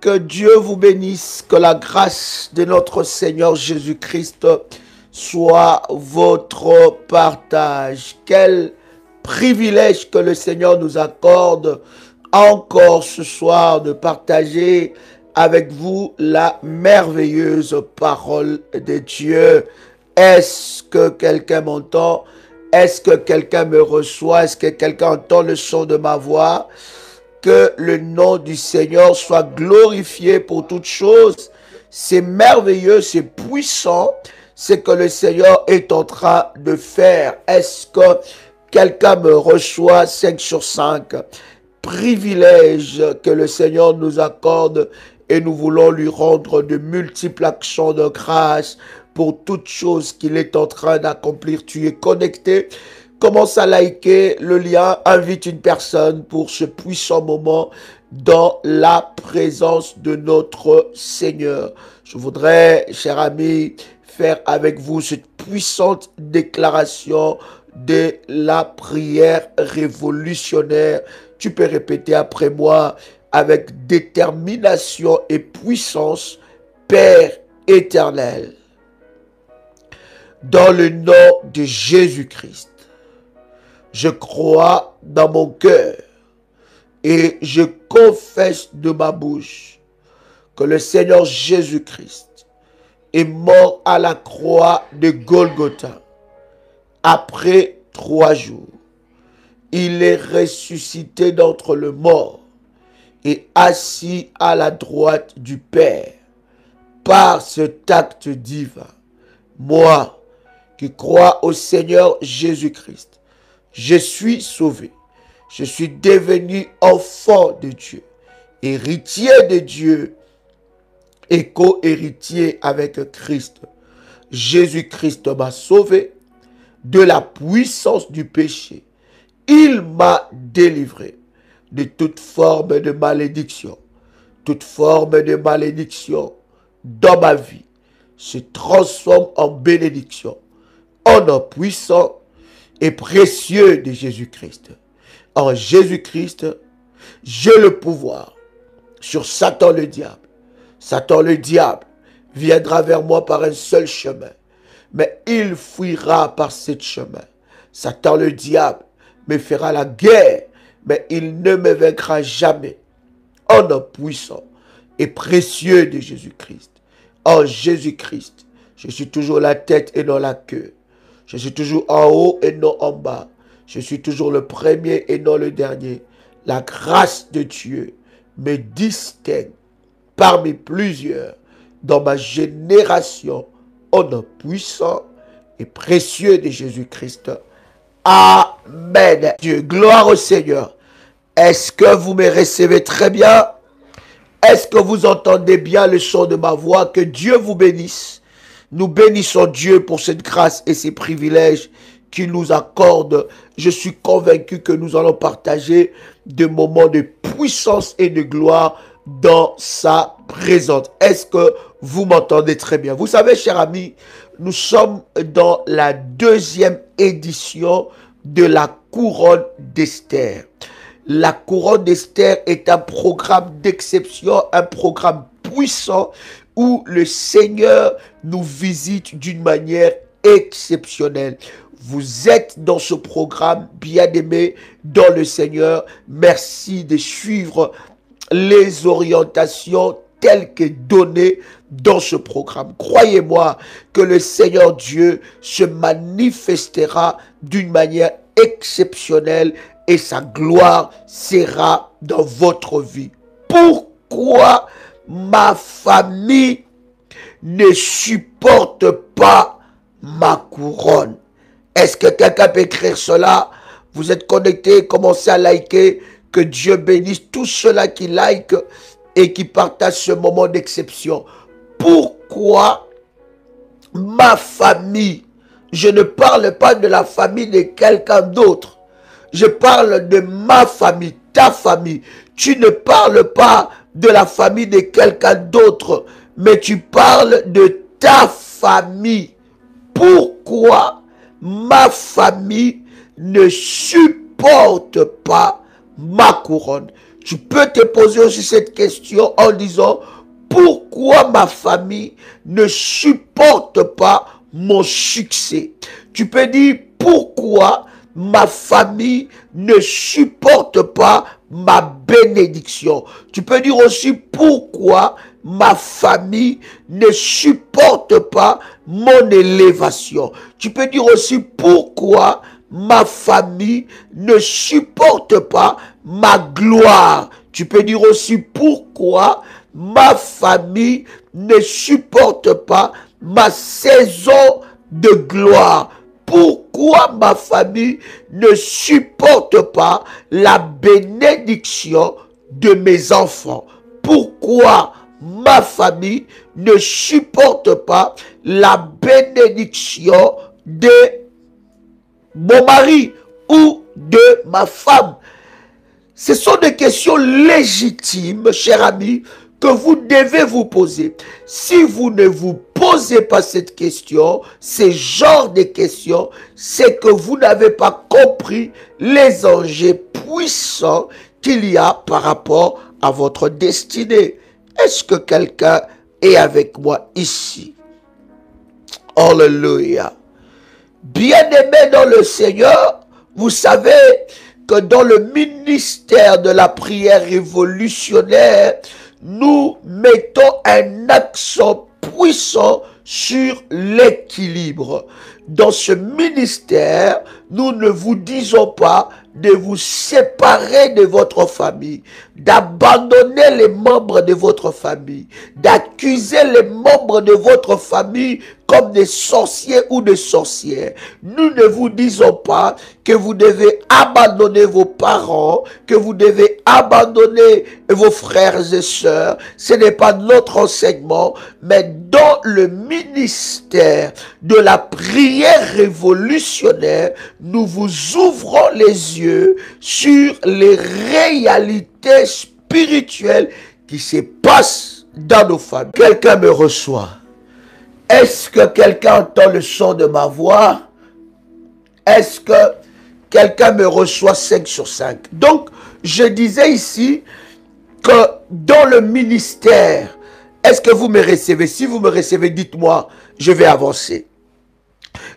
Que Dieu vous bénisse, que la grâce de notre Seigneur Jésus-Christ soit votre partage. Quel privilège que le Seigneur nous accorde encore ce soir de partager avec vous la merveilleuse parole de Dieu. Est-ce que quelqu'un m'entend? Est-ce que quelqu'un me reçoit? Est-ce que quelqu'un entend le son de ma voix? Que le nom du Seigneur soit glorifié pour toutes choses. C'est merveilleux, c'est puissant, ce que le Seigneur est en train de faire. Est-ce que quelqu'un me reçoit? 5 sur 5. Privilège que le Seigneur nous accorde et nous voulons lui rendre de multiples actions de grâce pour toutes choses qu'il est en train d'accomplir. Tu es connecté? Commence à liker le lien, invite une personne pour ce puissant moment dans la présence de notre Seigneur. Je voudrais, cher ami, faire avec vous cette puissante déclaration de la prière révolutionnaire. Tu peux répéter après moi avec détermination et puissance. Père éternel, dans le nom de Jésus-Christ, je crois dans mon cœur et je confesse de ma bouche que le Seigneur Jésus-Christ est mort à la croix de Golgotha. Après 3 jours, il est ressuscité d'entre les morts et assis à la droite du Père. Par cet acte divin, moi qui crois au Seigneur Jésus-Christ, je suis sauvé. Je suis devenu enfant de Dieu, héritier de Dieu et co-héritier avec Christ. Jésus-Christ m'a sauvé de la puissance du péché. Il m'a délivré de toute forme de malédiction. Toute forme de malédiction dans ma vie se transforme en bénédiction. En nom puissant et précieux de Jésus-Christ. En Jésus-Christ, j'ai le pouvoir sur Satan le diable. Satan le diable viendra vers moi par un seul chemin, mais il fuira par ce chemin. Satan le diable me fera la guerre, mais il ne me vaincra jamais. En nom puissant et précieux de Jésus-Christ. En Jésus-Christ, je suis toujours la tête et non la queue. Je suis toujours en haut et non en bas. Je suis toujours le premier et non le dernier. La grâce de Dieu me distingue parmi plusieurs dans ma génération au nom puissant et précieux de Jésus-Christ. Amen. Dieu, gloire au Seigneur. Est-ce que vous me recevez très bien? Est-ce que vous entendez bien le son de ma voix? Que Dieu vous bénisse. Nous bénissons Dieu pour cette grâce et ces privilèges qu'il nous accorde. Je suis convaincu que nous allons partager des moments de puissance et de gloire dans sa présence. Est-ce que vous m'entendez très bien? Vous savez, chers amis, nous sommes dans la 2e édition de la couronne d'Esther. La couronne d'Esther est un programme d'exception, un programme puissant où le Seigneur nous visite d'une manière exceptionnelle. Vous êtes dans ce programme, bien-aimés dans le Seigneur. Merci de suivre les orientations telles que données dans ce programme. Croyez-moi que le Seigneur Dieu se manifestera d'une manière exceptionnelle et sa gloire sera dans votre vie. Pourquoi ma famille ne supporte pas ma couronne? Est-ce que quelqu'un peut écrire cela? Vous êtes connectés, commencez à liker. Que Dieu bénisse tous ceux-là qui like et qui partagent ce moment d'exception. Pourquoi ma famille? Je ne parle pas de la famille de quelqu'un d'autre. Je parle de ma famille, ta famille. Tu ne parles pas de la famille de quelqu'un d'autre, mais tu parles de ta famille. Pourquoi ma famille ne supporte pas ma couronne? Tu peux te poser aussi cette question en disant, pourquoi ma famille ne supporte pas mon succès? Tu peux dire, pourquoi ma famille ne supporte pas ma bénédiction? Tu peux dire aussi, pourquoi ma famille ne supporte pas mon élévation? Tu peux dire aussi, pourquoi ma famille ne supporte pas ma gloire? Tu peux dire aussi, pourquoi ma famille ne supporte pas ma saison de gloire? Pourquoi ma famille ne supporte pas la bénédiction de mes enfants? Pourquoi ma famille ne supporte pas la bénédiction de mon mari ou de ma femme? Ce sont des questions légitimes, cher ami, que vous devez vous poser. Si vous ne vous posez pas cette question, ce genre de questions, c'est que vous n'avez pas compris les enjeux puissants qu'il y a par rapport à votre destinée. Est-ce que quelqu'un est avec moi ici? Alléluia. Bien-aimés dans le Seigneur, vous savez que dans le ministère de la prière révolutionnaire, nous mettons un accent puissant sur l'équilibre. Dans ce ministère, nous ne vous disons pas de vous séparer de votre famille, d'abandonner les membres de votre famille, d'accuser les membres de votre famille comme des sorciers ou des sorcières. Nous ne vous disons pas que vous devez abandonner vos parents, que vous devez abandonner vos frères et sœurs. Ce n'est pas notre enseignement, mais dans le ministère de la prière révolutionnaire, nous vous ouvrons les yeux sur les réalités spirituelles qui se passent dans nos familles. Quelqu'un me reçoit. Est-ce que quelqu'un entend le son de ma voix? Est-ce que quelqu'un me reçoit 5 sur 5? Donc, je disais ici que dans le ministère, est-ce que vous me recevez? Si vous me recevez, dites-moi, je vais avancer.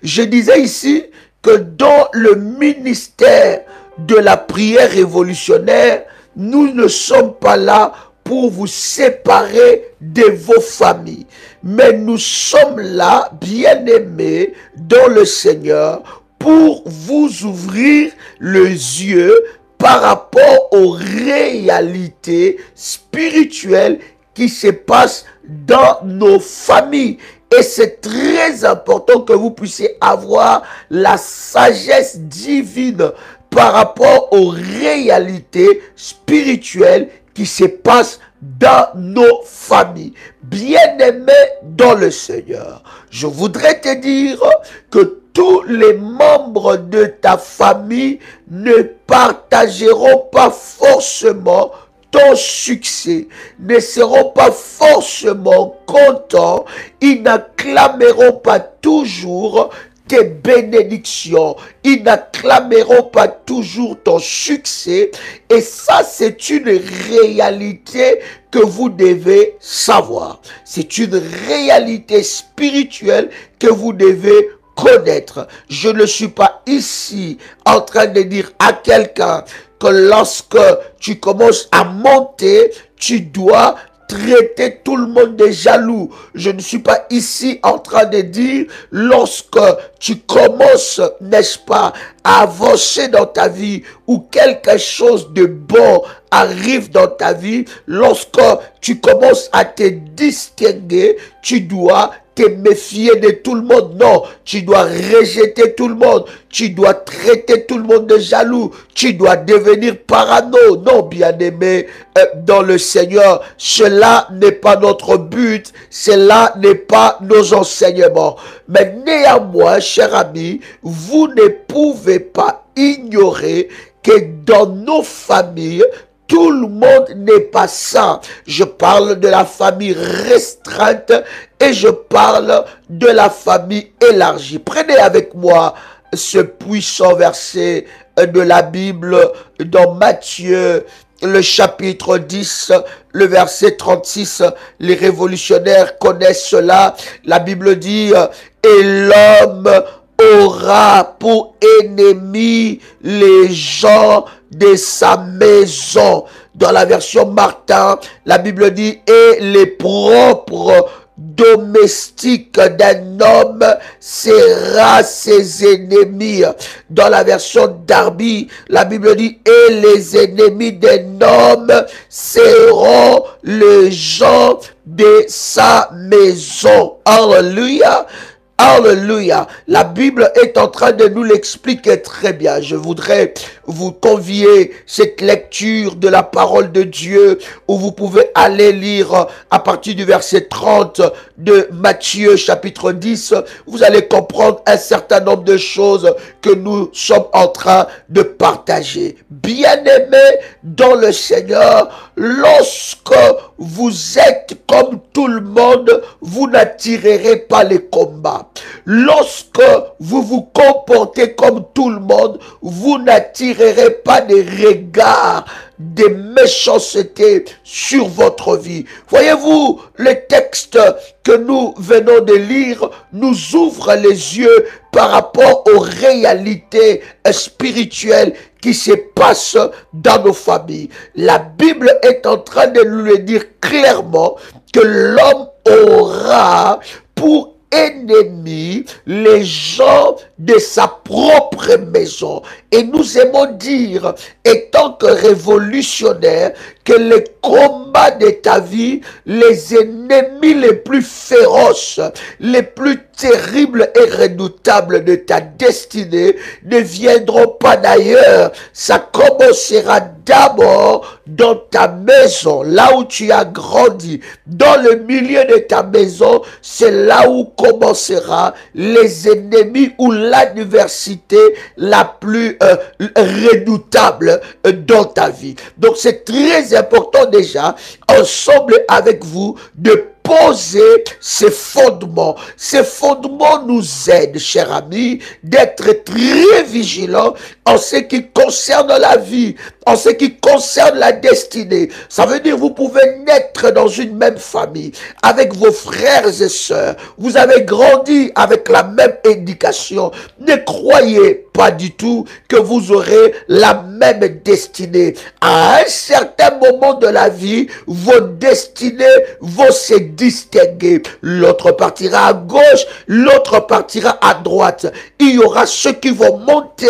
Je disais ici que dans le ministère de la prière révolutionnaire, nous ne sommes pas là pour vous séparer de vos familles. Mais nous sommes là, bien-aimés, dans le Seigneur, pour vous ouvrir les yeux par rapport aux réalités spirituelles qui se passent dans nos familles. Et c'est très important que vous puissiez avoir la sagesse divine par rapport aux réalités spirituelles qui se passent dans nos familles. Bien-aimés dans le Seigneur, je voudrais te dire que tous les membres de ta famille ne partageront pas forcément ton succès, ne seront pas forcément contents, ils n'acclameront pas toujours tes bénédictions, ils n'acclameront pas toujours ton succès, et ça c'est une réalité que vous devez savoir. C'est une réalité spirituelle que vous devez connaître. Je ne suis pas ici en train de dire à quelqu'un que lorsque tu commences à monter, tu dois traiter tout le monde de jaloux. Je ne suis pas ici en train de dire lorsque tu commences, n'est-ce pas, à avancer dans ta vie ou quelque chose de bon arrive dans ta vie, lorsque tu commences à te distinguer, tu dois te méfier de tout le monde. Non, tu dois rejeter tout le monde. Tu dois traiter tout le monde de jaloux. Tu dois devenir parano. Non, bien-aimé, dans le Seigneur, cela n'est pas notre but. Cela n'est pas nos enseignements. Mais néanmoins, cher ami, vous ne pouvez pas ignorer que dans nos familles, tout le monde n'est pas saint. Je parle de la famille restreinte et je parle de la famille élargie. Prenez avec moi ce puissant verset de la Bible dans Matthieu le chapitre 10, le verset 36. Les révolutionnaires connaissent cela. La Bible dit, et l'homme aura pour ennemi les gens de sa maison. Dans la version Martin, la Bible dit, et les propres domestiques d'un homme sera ses ennemis. Dans la version Darby, la Bible dit, et les ennemis d'un homme seront les gens de sa maison. Alléluia. Alléluia. La Bible est en train de nous l'expliquer très bien. Je voudrais vous convier cette lecture de la parole de Dieu où vous pouvez aller lire à partir du verset 30 de Matthieu chapitre 10. Vous allez comprendre un certain nombre de choses que nous sommes en train de partager. Bien-aimés dans le Seigneur, lorsque vous êtes comme tout le monde, vous n'attirerez pas les combats. Lorsque vous vous comportez comme tout le monde, vous n'attirerez pas des regards de méchanceté sur votre vie. Voyez-vous, le texte que nous venons de lire nous ouvre les yeux par rapport aux réalités spirituelles qui se passent dans nos familles. La Bible est en train de nous le dire clairement que l'homme aura pour ennemis les gens de sa propre maison. Et nous aimons dire, étant que révolutionnaire, que les combats de ta vie, les ennemis les plus féroces, les plus terribles et redoutables de ta destinée ne viendront pas d'ailleurs. Ça commencera d'abord dans ta maison, là où tu as grandi. Dans le milieu de ta maison, c'est là où commencera les ennemis ou l'adversité la plus redoutable dans ta vie. Donc c'est très important déjà, ensemble avec vous, de poser ces fondements. Ces fondements nous aident, chers amis, d'être très vigilants en ce qui concerne la vie, en ce qui concerne la destinée. Ça veut dire vous pouvez naître dans une même famille, avec vos frères et sœurs. Vous avez grandi avec la même éducation. Ne croyez pas du tout que vous aurez la même destinée. À un certain moment de la vie, vos destinées vont se distinguer. L'autre partira à gauche, l'autre partira à droite. Il y aura ceux qui vont monter,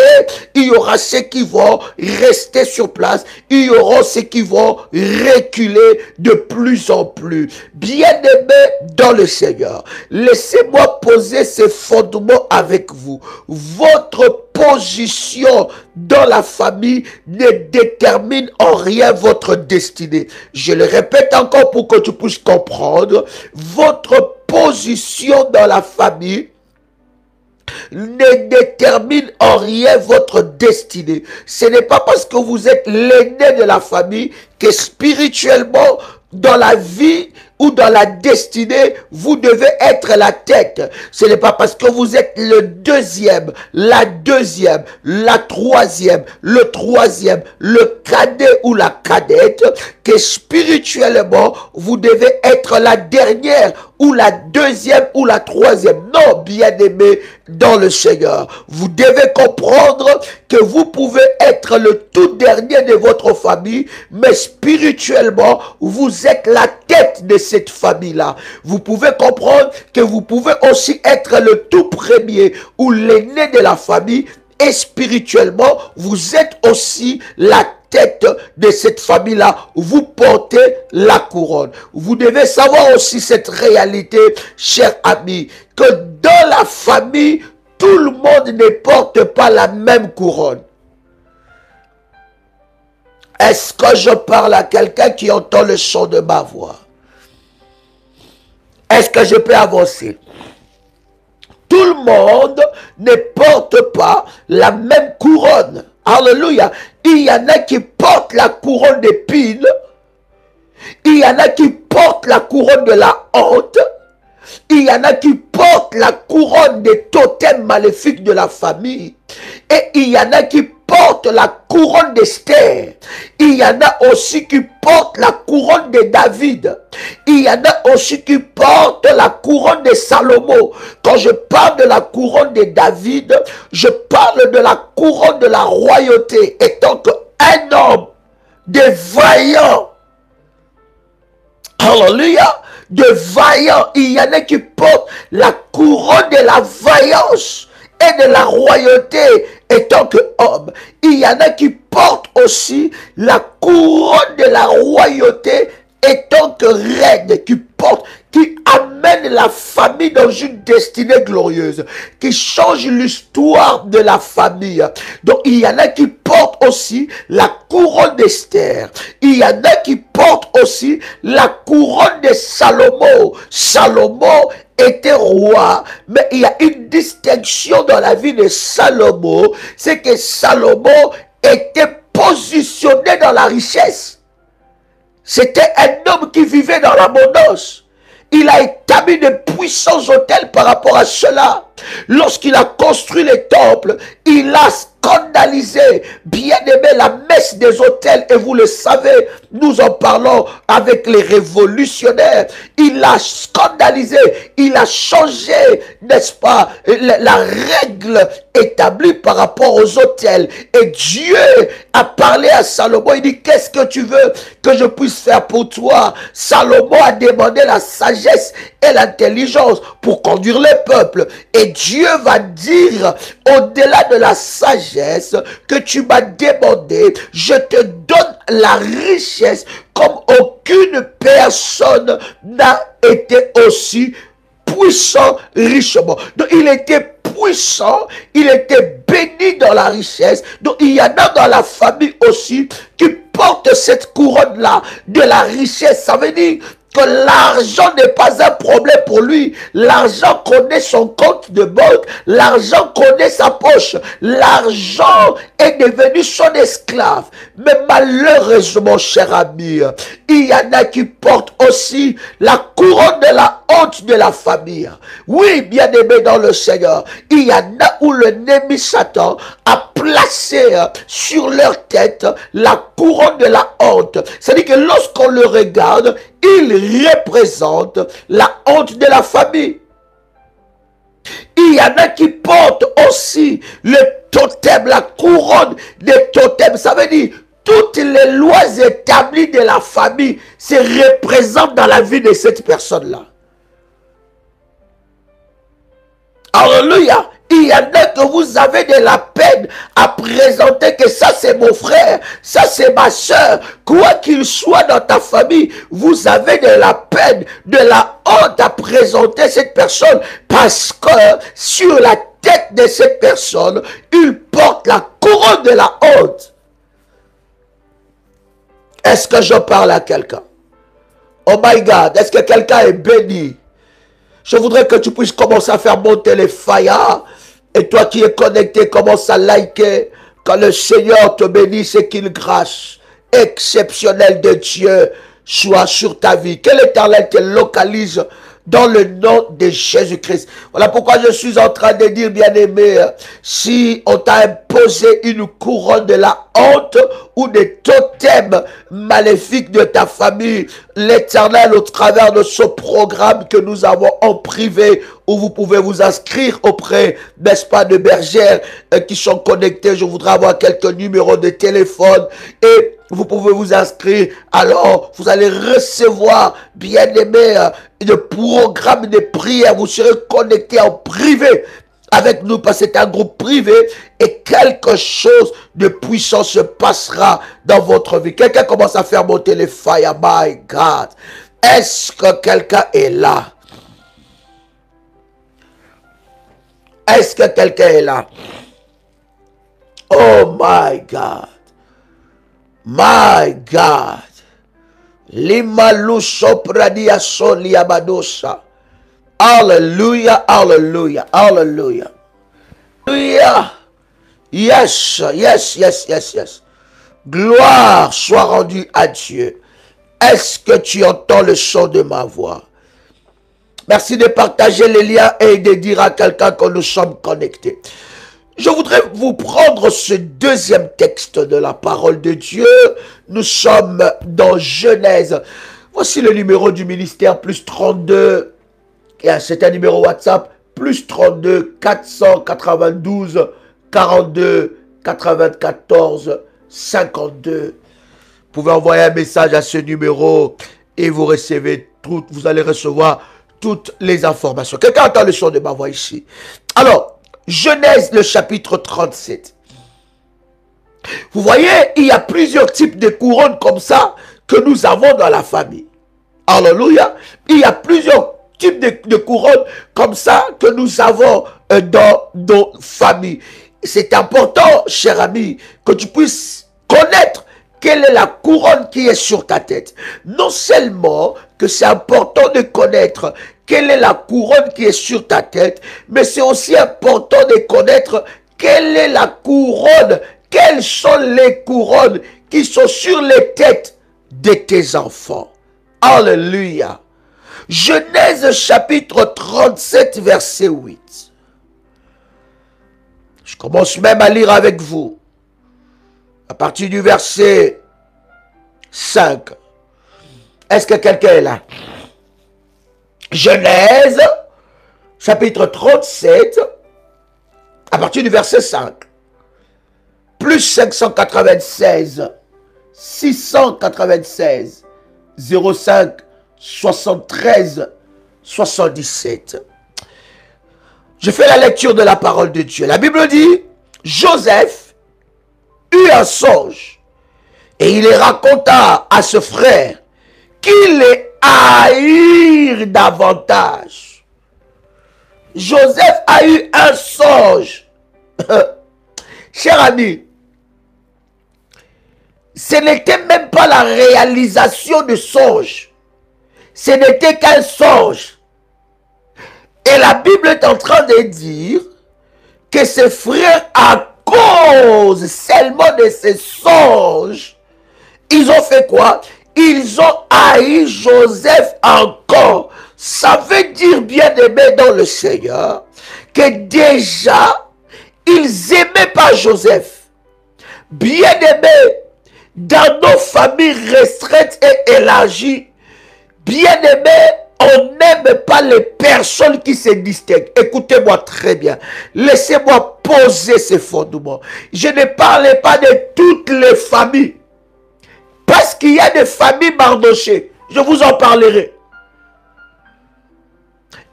il y aura ceux qui vont rester sur place, il y aura ceux qui vont reculer de plus en plus. Bien-aimés dans le Seigneur, laissez-moi poser ces fondements avec vous. Votre position dans la famille ne détermine en rien votre destinée. Je le répète encore pour que tu puisses comprendre. Votre position dans la famille ne détermine en rien votre destinée. Ce n'est pas parce que vous êtes l'aîné de la famille que spirituellement, dans la vie ou dans la destinée, vous devez être la tête. Ce n'est pas parce que vous êtes le deuxième, la deuxième, la troisième, le troisième, le cadet ou la cadette, que spirituellement, vous devez être la dernière ou la deuxième ou la troisième. Non, bien-aimé dans le Seigneur, vous devez comprendre que vous pouvez être le tout dernier de votre famille, mais spirituellement, vous êtes la tête de cette famille-là. Vous pouvez comprendre que vous pouvez aussi être le tout premier ou l'aîné de la famille, et spirituellement, vous êtes aussi la tête de cette famille-là. Vous portez la couronne. Vous devez savoir aussi cette réalité, chers amis, que dans la famille, tout le monde ne porte pas la même couronne. Est-ce que je parle à quelqu'un qui entend le son de ma voix? Est-ce que je peux avancer? Tout le monde ne porte pas la même couronne. Alléluia. Il y en a qui portent la couronne d'épines. Il y en a qui portent la couronne de la honte. Il y en a qui portent la couronne des totems maléfiques de la famille. Et il y en a qui portent la couronne d'Esther. Il y en a aussi qui portent la couronne de David. Il y en a aussi qui portent la couronne de Salomon. Quand je parle de la couronne de David, je parle de la couronne de la royauté. Étant qu'un homme de vaillant, alléluia, de vaillant, il y en a qui portent la couronne de la vaillance et de la royauté étant que homme. Il y en a qui portent aussi la couronne de la royauté étant que reine, qui amène la famille dans une destinée glorieuse, qui change l'histoire de la famille. Donc il y en a qui portent aussi la couronne d'Esther. Il y en a qui portent aussi la couronne de Salomon. Salomon était roi, mais il y a une distinction dans la vie de Salomon, c'est que Salomon était positionné dans la richesse. C'était un homme qui vivait dans l'abondance. Il a établi de puissants hôtels par rapport à cela. Lorsqu'il a construit les temples, il a scandalisé, bien aimé, la messe des hôtels. Et vous le savez, nous en parlons avec les révolutionnaires. Il a scandalisé, il a changé, n'est-ce pas, la règle établie par rapport aux hôtels. Et Dieu a parlé à Salomon. Il dit, qu'est-ce que tu veux que je puisse faire pour toi? Salomon a demandé la sagesse et l'intelligence pour conduire les peuples. Et Dieu va dire, au-delà de la sagesse que tu m'as demandé, je te donne la richesse comme aucune personne n'a été aussi puissant richement. Donc il était puissant, il était béni dans la richesse. Donc il y en a dans la famille aussi qui portent cette couronne-là de la richesse. Ça veut dire que l'argent n'est pas un problème pour lui. L'argent connaît son compte de banque. L'argent connaît sa poche. L'argent est devenu son esclave. Mais malheureusement, cher ami, il y en a qui portent aussi la couronne de la honte de la famille. Oui, bien aimé dans le Seigneur, il y en a où l'ennemi Satan a placé sur leur tête la couronne de la honte. C'est-à-dire que lorsqu'on le regarde, il représente la honte de la famille. Il y en a qui portent aussi le totem, la couronne des totems. Ça veut dire toutes les lois établies de la famille se représentent dans la vie de cette personne-là. Alléluia. Il y en a que vous avez de la peine à présenter que ça c'est mon frère, ça c'est ma soeur. Quoi qu'il soit dans ta famille, vous avez de la peine, de la honte à présenter cette personne parce que sur la tête de cette personne, il porte la couronne de la honte. Est-ce que je parle à quelqu'un? Oh my God, est-ce que quelqu'un est béni? Je voudrais que tu puisses commencer à faire monter les faillas. Et toi qui es connecté, commence à liker. Quand le Seigneur te bénisse et qu'il grâce exceptionnelle de Dieu soit sur ta vie. Que l'Éternel te localise dans le nom de Jésus-Christ. Voilà pourquoi je suis en train de dire, bien-aimé, si on t'a imposé une couronne de la honte ou des totems maléfiques de ta famille, l'Éternel, au travers de ce programme que nous avons en privé, où vous pouvez vous inscrire auprès, n'est-ce pas, de bergères qui sont connectées. Je voudrais avoir quelques numéros de téléphone et vous pouvez vous inscrire. Alors, vous allez recevoir, bien-aimé, le programme de prière. Vous serez connecté en privé avec nous parce que c'est un groupe privé et quelque chose de puissant se passera dans votre vie. Quelqu'un commence à faire monter les fire. My God. Est-ce que quelqu'un est là? Est-ce que quelqu'un est là? Oh my God. My God. Limalu sopradia solia badosa. Hallelujah, hallelujah, hallelujah. Hallelujah. Yes, yes, yes, yes, yes. Gloire soit rendue à Dieu. Est-ce que tu entends le son de ma voix? Merci de partager les liens et de dire à quelqu'un que nous sommes connectés. Je voudrais vous prendre ce deuxième texte de la parole de Dieu. Nous sommes dans Genèse. Voici le numéro du ministère, plus 32. C'est un numéro WhatsApp, plus 32 492 42 94 52. Vous pouvez envoyer un message à ce numéro et vous recevez tout, vous allez recevoir toutes les informations. Quelqu'un entend le son de ma voix ici? Alors, Genèse, le chapitre 37. Vous voyez, il y a plusieurs types de couronnes comme ça que nous avons dans la famille. Alléluia. Il y a plusieurs types de couronnes comme ça que nous avons dans nos familles. C'est important, cher ami, que tu puisses connaître quelle est la couronne qui est sur ta tête. Non seulement que c'est important de connaître quelle est la couronne qui est sur ta tête, mais c'est aussi important de connaître quelle est la couronne, quelles sont les couronnes qui sont sur les têtes de tes enfants. Alléluia. Genèse chapitre 37, verset 8. Je commence même à lire avec vous. À partir du verset 5. Est-ce que quelqu'un est là? Genèse, chapitre 37, à partir du verset 5. Plus 596, 696, 05, 73, 77. Je fais la lecture de la parole de Dieu. La Bible dit, Joseph eut un songe et il les raconta à ce frère qu'il les haïr davantage. Joseph a eu un songe. Cher ami, ce n'était même pas la réalisation de songe. Ce n'était qu'un songe. Et la Bible est en train de dire que ses frères, à cause seulement de ces songes, ils ont fait quoi? Ils ont haï Joseph encore. Ça veut dire, bien-aimé dans le Seigneur, que déjà, ils n'aimaient pas Joseph. Bien-aimé, dans nos familles restreintes et élargies, bien-aimé, on n'aime pas les personnes qui se distinguent. Écoutez-moi très bien. Laissez-moi poser ces fondements. Je ne parlais pas de toutes les familles. Parce qu'il y a des familles mardochées. Je vous en parlerai.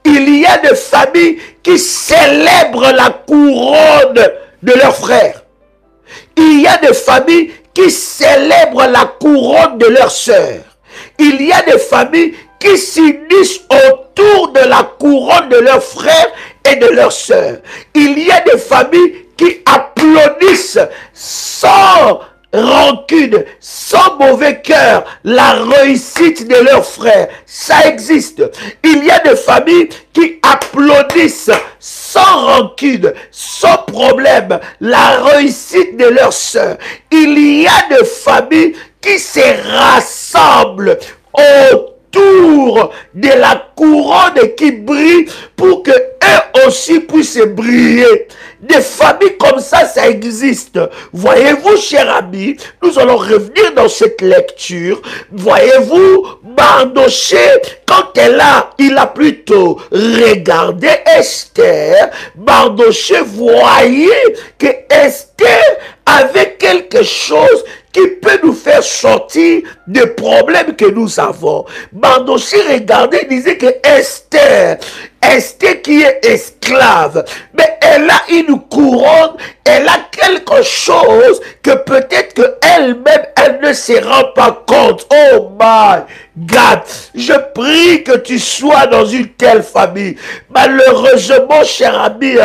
Il y a des familles qui célèbrent la couronne de leurs frères. Il y a des familles qui célèbrent la couronne de leurs sœurs. Il y a des familles qui s'unissent autour de la couronne de leurs frères et de leurs sœurs. Il y a des familles qui applaudissent sans rancune, sans mauvais cœur, la réussite de leurs frères. Ça existe. Il y a des familles qui applaudissent sans rancune, sans problème, la réussite de leurs sœurs. Il y a des familles qui se rassemblent autour de la couronne qui brille pour que eux aussi puissent briller. Des familles comme ça existe. Voyez-vous, cher ami, nous allons revenir dans cette lecture. Voyez-vous, Mardoché, quand il a plutôt regardé Esther. Mardoché voyait que Esther avait quelque chose qui peut nous faire sortir des problèmes que nous avons. Mardoché regardait et disait que Esther qui est esclave, mais elle a une couronne, elle a quelque chose que peut-être qu'elle-même, elle ne se rend pas compte. Oh my God, je prie que tu sois dans une telle famille. Malheureusement, cher ami,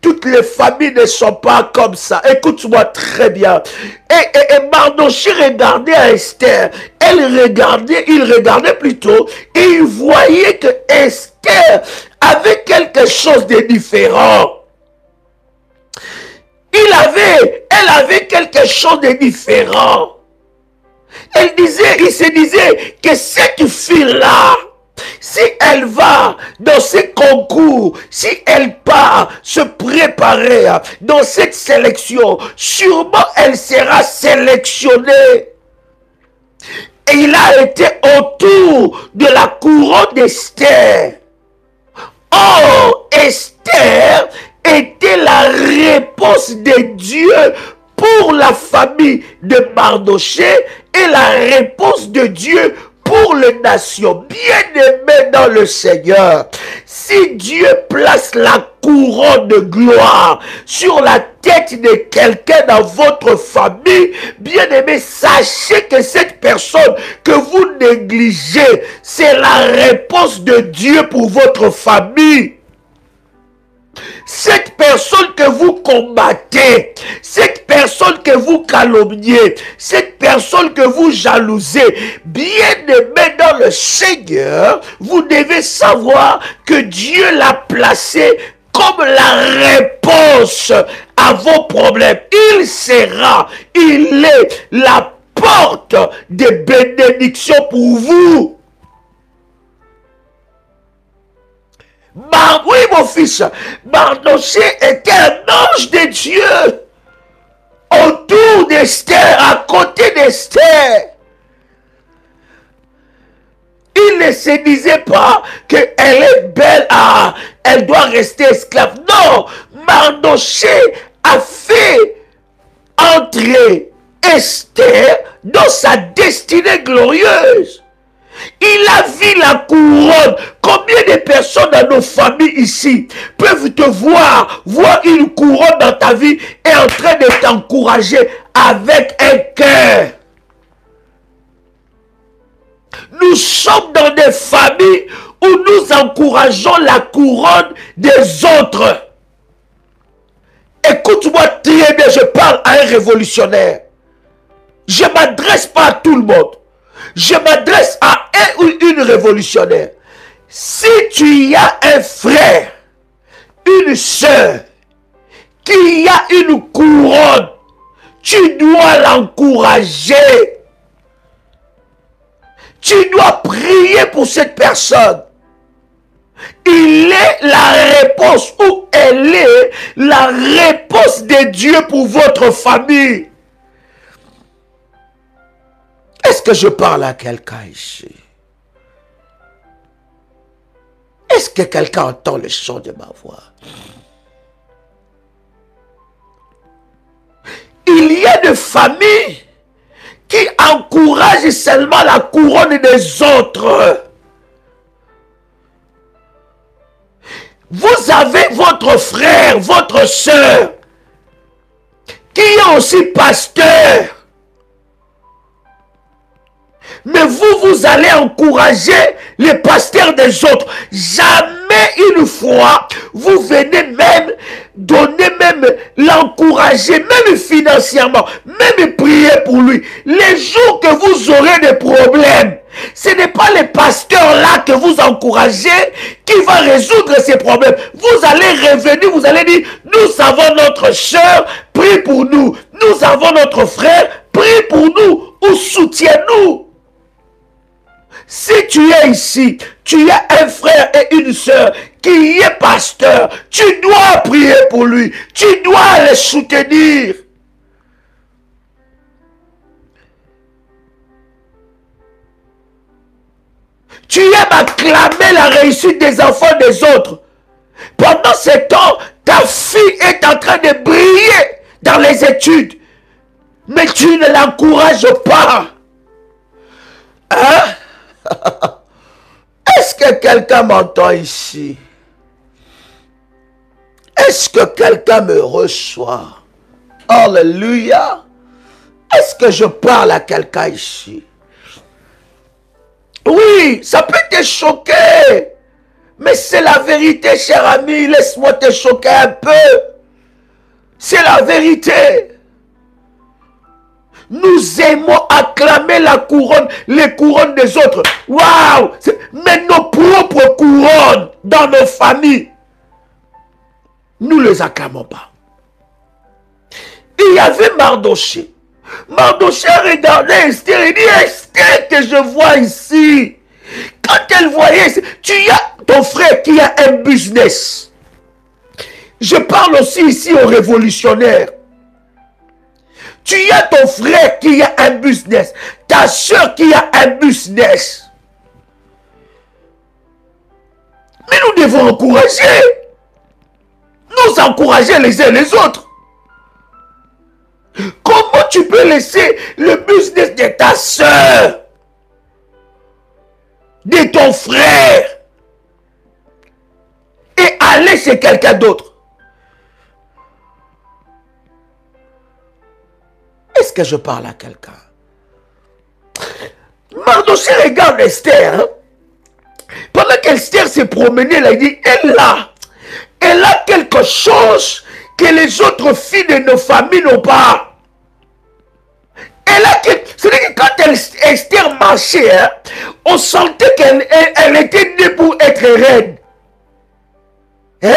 toutes les familles ne sont pas comme ça. Écoute-moi très bien. Et Mardoché regardait à Esther. Il regardait plutôt, et il voyait que Esther avait quelque chose de différent. Elle avait quelque chose de différent. Il se disait que cette fille-là, si si elle va dans ces concours, si elle part se préparer dans cette sélection, sûrement elle sera sélectionnée. Et il a été autour de la couronne d'Esther. Or, Esther était la réponse de Dieu pour la famille de Mardochée et la réponse de Dieu pour les nations. Bien-aimés dans le Seigneur, si Dieu place la couronne de gloire sur la tête de quelqu'un dans votre famille, bien-aimés, sachez que cette personne que vous négligez, c'est la réponse de Dieu pour votre famille. Cette personne que vous combattez, cette personne que vous calomniez, cette personne que vous jalousez, bien-aimé dans le Seigneur, vous devez savoir que Dieu l'a placé comme la réponse à vos problèmes. Il est la porte de bénédiction pour vous. Oui, mon fils, Mardochée était un ange de Dieu autour d'Esther, à côté d'Esther. Il ne se disait pas qu'elle est belle, elle doit rester esclave. Non, Mardochée a fait entrer Esther dans sa destinée glorieuse. Il a vu la couronne. Combien de personnes dans nos familles ici peuvent te voir une couronne dans ta vie et en train de t'encourager avec un cœur? Nous sommes dans des familles où nous encourageons la couronne des autres. Écoute-moi très bien, je parle à un révolutionnaire. Je ne m'adresse pas à tout le monde. Je m'adresse à un ou une révolutionnaire. Si tu as un frère, une soeur, qui a une couronne, tu dois l'encourager. Tu dois prier pour cette personne. Il est la réponse, ou elle est la réponse de Dieu pour votre famille. Est-ce que je parle à quelqu'un ici? Est-ce que quelqu'un entend le son de ma voix? Il y a des familles qui encouragent seulement la couronne des autres. Vous avez votre frère, votre soeur, qui est aussi pasteur. Mais vous allez encourager les pasteurs des autres. Jamais une fois, vous venez même donner, même l'encourager, même financièrement, même prier pour lui. Les jours que vous aurez des problèmes, ce n'est pas les pasteurs là que vous encouragez qui va résoudre ces problèmes. Vous allez revenir, vous allez dire, nous avons notre soeur, prie pour nous. Nous avons notre frère, prie pour nous ou soutiens-nous. Si tu es ici, tu as un frère et une soeur qui est pasteur, tu dois prier pour lui, tu dois le soutenir. Tu aimes acclamer la réussite des enfants des autres. Pendant ce temps, ta fille est en train de briller dans les études, mais tu ne l'encourages pas. Hein? Est-ce que quelqu'un m'entend ici? Est-ce que quelqu'un me reçoit? Alléluia! Est-ce que je parle à quelqu'un ici? Oui, ça peut te choquer, mais c'est la vérité, cher ami. Laisse-moi te choquer un peu. C'est la vérité. Nous aimons acclamer la couronne, les couronnes des autres. Waouh! Mais nos propres couronnes dans nos familles, nous ne les acclamons pas. Il y avait Mardochée. Mardochée regardait Esther et dit, Esther que je vois ici. Quand elle voyait, Tu as ton frère qui a un business. Je parle aussi ici aux révolutionnaires. Tu as ton frère qui a un business. Ta soeur qui a un business. Mais nous devons encourager. Nous encourager les uns les autres. Comment tu peux laisser le business de ta soeur, de ton frère, et aller chez quelqu'un d'autre? Est-ce que je parle à quelqu'un? Mardochée regarde Esther. Hein? Pendant qu'Esther s'est promenée, là, il dit, elle a quelque chose que les autres filles de nos familles n'ont pas. C'est-à-dire que quand Esther marchait, hein, on sentait qu'elle était née pour être reine. Hein?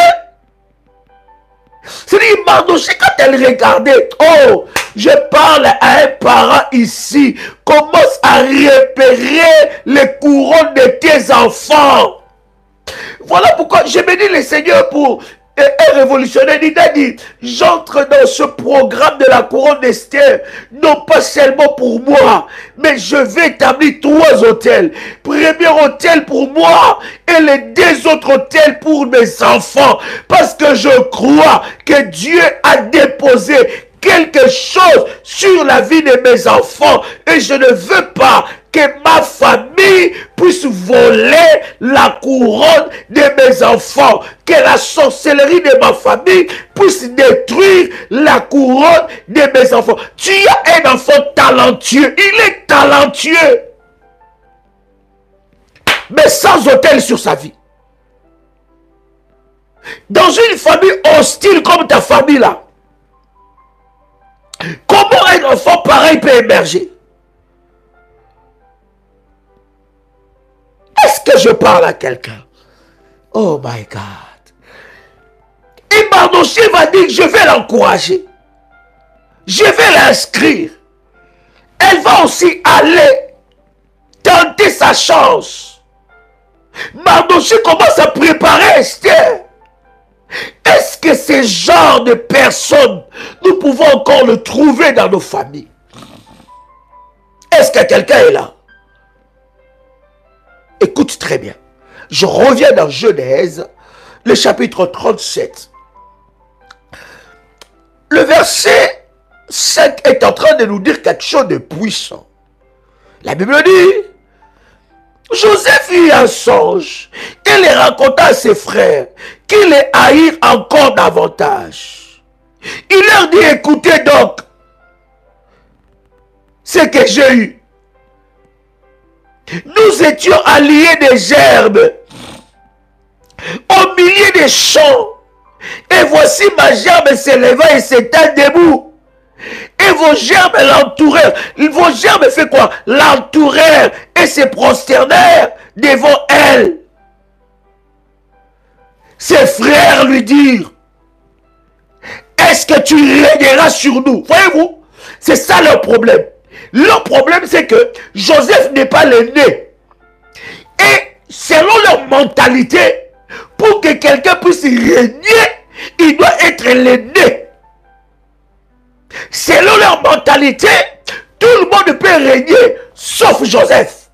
C'est-à-dire que Mardochée, quand elle regardait, oh, je parle à un parent ici, commence à repérer les couronnes de tes enfants. Voilà pourquoi je bénis le Seigneur pour un révolutionnaire. Il a dit, j'entre dans ce programme de la couronne d'Esther, non pas seulement pour moi, mais je vais établir 3 hôtels. Premier hôtel pour moi et les 2 autres hôtels pour mes enfants. Parce que je crois que Dieu a déposé quelque chose sur la vie de mes enfants et je ne veux pas que ma famille puisse voler la couronne de mes enfants, que la sorcellerie de ma famille puisse détruire la couronne de mes enfants. Tu as un enfant talentueux, il est talentueux, mais sans autel sur sa vie. Dans une famille hostile comme ta famille là, comment un enfant pareil peut émerger? Est-ce que je parle à quelqu'un? Oh my God. Et Mardochée va dire, je vais l'encourager. Je vais l'inscrire. Elle va aussi aller tenter sa chance. Mardochée commence à préparer Esther. Est-ce que ce genre de personnes, nous pouvons encore le trouver dans nos familles? Est-ce que quelqu'un est là? Écoute très bien. Je reviens dans Genèse, le chapitre 37. Le verset 5 est en train de nous dire quelque chose de puissant. La Bible dit, Joseph eut un songe et les raconta à ses frères qui les haïrent encore davantage. Il leur dit, écoutez donc ce que j'ai eu. Nous étions alliés des gerbes au milieu des champs. Et voici ma gerbe s'éleva et s'étend debout. Et vos gerbes l'entourèrent. Vos gerbes fait quoi? L'entourèrent et se prosternèrent devant elle. Ses frères lui dirent, est-ce que tu régneras sur nous? Voyez-vous, c'est ça leur problème. Leur problème, c'est que Joseph n'est pas l'aîné. Et selon leur mentalité, pour que quelqu'un puisse régner, il doit être l'aîné. Selon leur mentalité, tout le monde peut régner, sauf Joseph.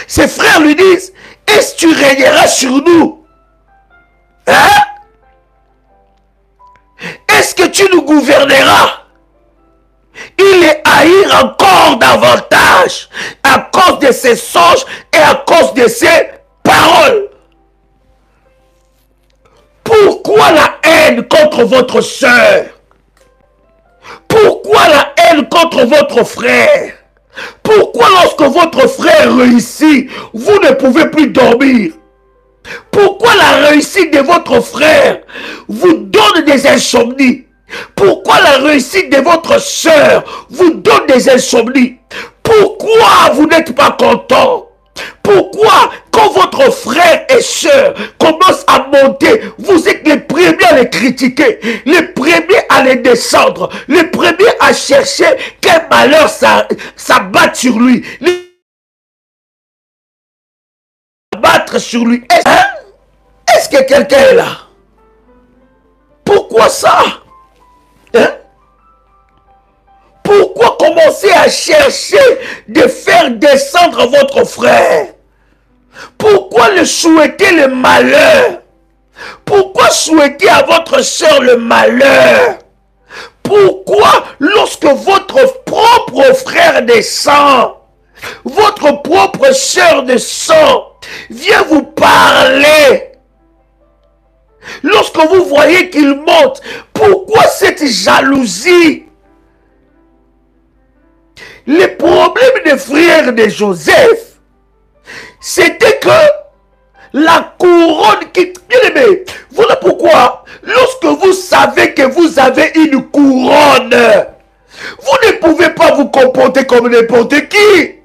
Ses frères lui disent, est-ce que tu régneras sur nous? Hein? Est-ce que tu nous gouverneras? Il les haïr encore davantage à cause de ses songes et à cause de ses paroles. Pourquoi la haine contre votre sœur? Pourquoi la haine contre votre frère? Pourquoi lorsque votre frère réussit, vous ne pouvez plus dormir? Pourquoi la réussite de votre frère vous donne des insomnies? Pourquoi la réussite de votre sœur vous donne des insomnies? Pourquoi vous n'êtes pas content? Pourquoi quand votre frère et sœur commencent à monter, vous êtes les premiers à les critiquer, les premiers à les descendre, les premiers à chercher quel malheur ça batte sur lui? s'abattre sur lui. Est-ce que quelqu'un est là? Pourquoi ça? Hein? Pourquoi commencer à chercher de faire descendre votre frère? Pourquoi le souhaiter le malheur? Pourquoi souhaiter à votre soeur le malheur? Pourquoi lorsque votre propre frère de sang, votre propre soeur de sang vient vous parler, lorsque vous voyez qu'il monte, pourquoi cette jalousie? Le problème des frères de Joseph, c'était que la couronne qui... Bien aimé, voilà pourquoi, lorsque vous savez que vous avez une couronne, vous ne pouvez pas vous comporter comme n'importe qui.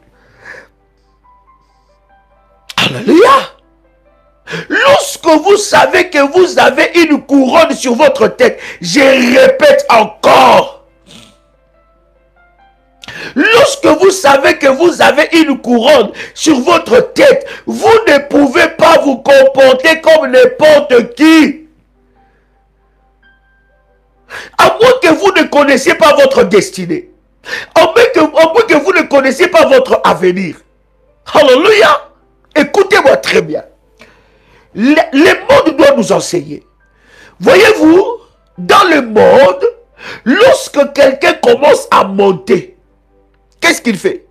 Alléluia. Lorsque vous savez que vous avez une couronne sur votre tête, je répète encore, lorsque vous savez que vous avez une couronne sur votre tête, vous ne pouvez pas vous comporter comme n'importe qui. À moins que vous ne connaissiez pas votre destinée. À moins que vous ne connaissiez pas votre avenir. Alléluia. Écoutez-moi très bien. Le monde doit nous enseigner. Voyez-vous, dans le monde, lorsque quelqu'un commence à monter, qu'est-ce qu'il fait?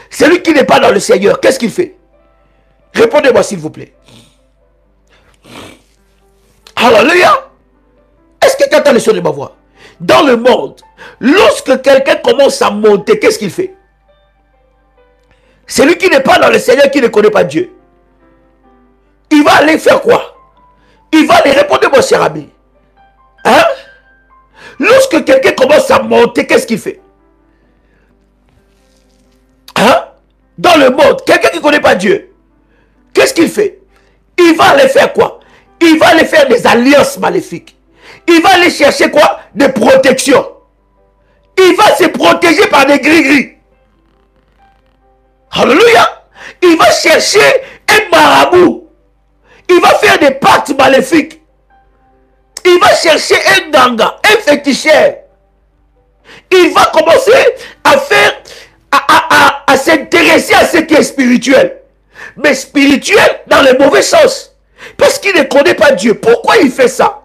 Celui qui n'est pas dans le Seigneur, qu'est-ce qu'il fait? Répondez-moi s'il vous plaît. Alléluia. Est-ce que tu entends le son de ma voix? Dans le monde, lorsque quelqu'un commence à monter, qu'est-ce qu'il fait? Celui qui n'est pas dans le Seigneur, qui ne connaît pas Dieu, il va aller faire quoi? Il va aller répondre, mon cher ami. Hein? Lorsque quelqu'un commence à monter, qu'est-ce qu'il fait? Hein? Dans le monde, quelqu'un qui ne connaît pas Dieu, qu'est-ce qu'il fait? Il va aller faire quoi? Il va aller faire des alliances maléfiques. Il va aller chercher quoi? Des protections. Il va se protéger par des gris-gris. Alléluia. Il va chercher un marabout. Il va faire des pactes maléfiques. Il va chercher un ganga, un féticheur. Il va commencer à faire, à s'intéresser à ce qui est spirituel. Mais spirituel dans le mauvais sens. Parce qu'il ne connaît pas Dieu. Pourquoi il fait ça?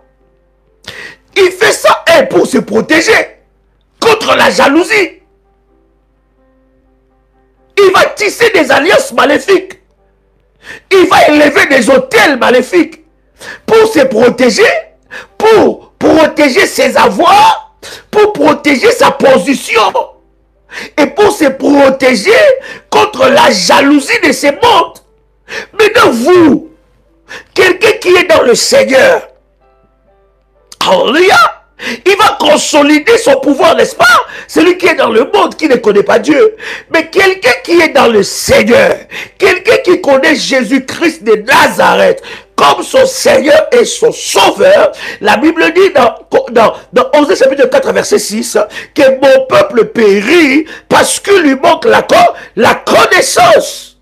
Il fait ça, pour se protéger contre la jalousie. Il va tisser des alliances maléfiques. Il va élever des hôtels maléfiques pour se protéger, pour protéger ses avoirs, pour protéger sa position et pour se protéger contre la jalousie de ce monde. Maintenant, vous, quelqu'un qui est dans le Seigneur, alléluia, il va consolider son pouvoir, n'est-ce pas? Celui qui est dans le monde, qui ne connaît pas Dieu. Mais quelqu'un qui est dans le Seigneur, quelqu'un qui connaît Jésus-Christ de Nazareth comme son Seigneur et son Sauveur, la Bible dit dans Osée chapitre 4 verset 6 que mon peuple périt parce qu'il lui manque la connaissance.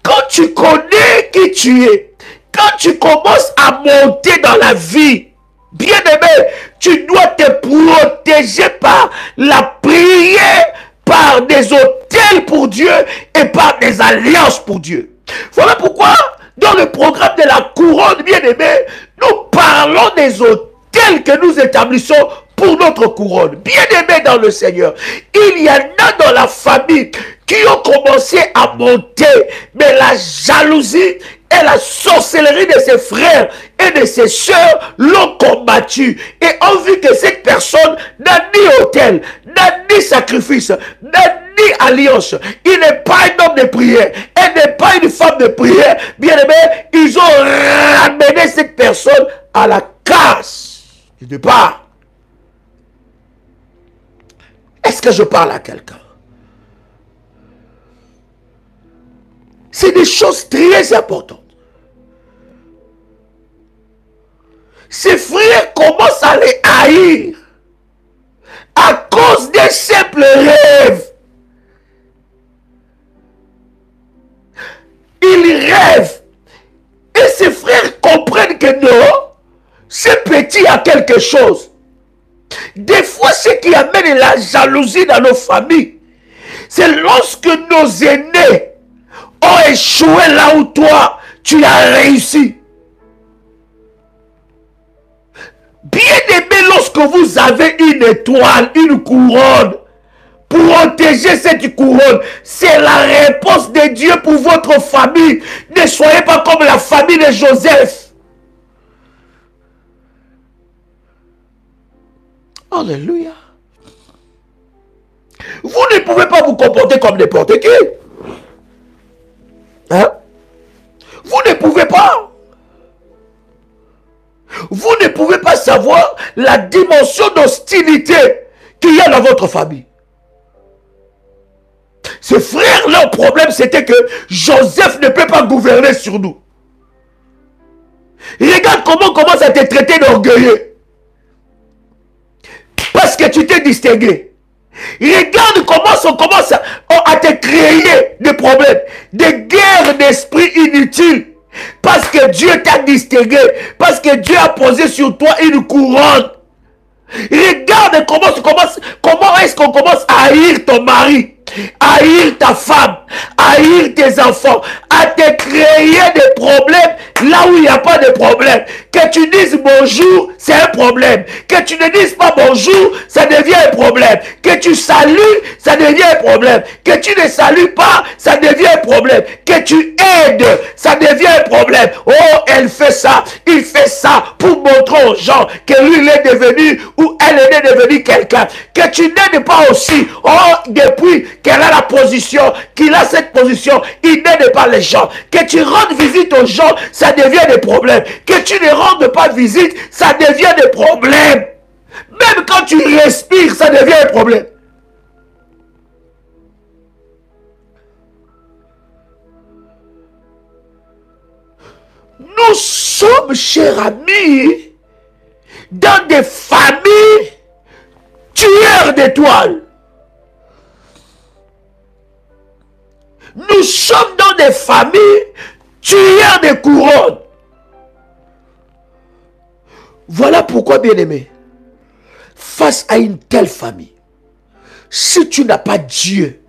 Quand tu connais qui tu es, quand tu commences à monter dans la vie, bien-aimé, tu dois te protéger par la prière, par des autels pour Dieu et par des alliances pour Dieu. Voilà pourquoi, dans le programme de la couronne, bien-aimé, nous parlons des autels que nous établissons pour notre couronne. Bien-aimé dans le Seigneur, il y en a dans la famille qui ont commencé à monter, mais la jalousie et la sorcellerie de ses frères et de ses sœurs l'ont combattu et ont vu que cette personne n'a ni autel, n'a ni sacrifice, n'a ni alliance. Il n'est pas un homme de prière, elle n'est pas une femme de prière. Bien aimé, ils ont ramené cette personne à la casse. Du départ. Est-ce que je parle à quelqu'un? C'est des choses très importantes. Ses frères commencent à les haïr à cause des simples rêves. Ils rêve. Et ses frères comprennent que non, ce petit a quelque chose. Des fois, ce qui amène la jalousie dans nos familles, c'est lorsque nos aînés ont échoué là où toi, tu as réussi. Bien aimé, lorsque vous avez une étoile, une couronne, pour protéger cette couronne, c'est la réponse de Dieu pour votre famille. Ne soyez pas comme la famille de Joseph. Alléluia. Vous ne pouvez pas vous comporter comme n'importe qui. Hein? Vous ne pouvez pas. Vous ne pouvez pas savoir la dimension d'hostilité qu'il y a dans votre famille. Ces frères, leur problème, c'était que Joseph ne peut pas gouverner sur nous. Regarde comment on commence à te traiter d'orgueilleux. Parce que tu t'es distingué. Regarde comment on commence à te créer des problèmes, des guerres d'esprit inutiles. Parce que Dieu t'a distingué. Parce que Dieu a posé sur toi une couronne. Regarde comment est-ce qu'on commence à haïr ton mari, à haïr ta femme, à haïr tes enfants, à te créer des problèmes là où il n'y a pas de problème. Que tu dises bonjour, c'est un problème. Que tu ne dises pas bonjour, ça devient un problème. Que tu salues, ça devient un problème. Que tu ne salues pas, ça devient un problème. Que tu aides, ça devient un problème. Oh, elle fait ça, il fait ça pour montrer aux gens que lui, il est devenu ou elle est devenue quelqu'un. Que tu n'aides pas aussi. Oh, depuis qu'elle a la position, qu'il a cette position, il n'aide pas les gens. Que tu rendes visite aux gens, ça devient des problèmes. Que tu ne rendes pas visite, ça devient des problèmes. Même quand tu respires, ça devient un problème. Nous sommes, chers amis, dans des familles tueurs d'étoiles. Nous sommes dans des familles tueurs de couronnes. Voilà pourquoi, bien-aimé, face à une telle famille, si tu n'as pas Dieu,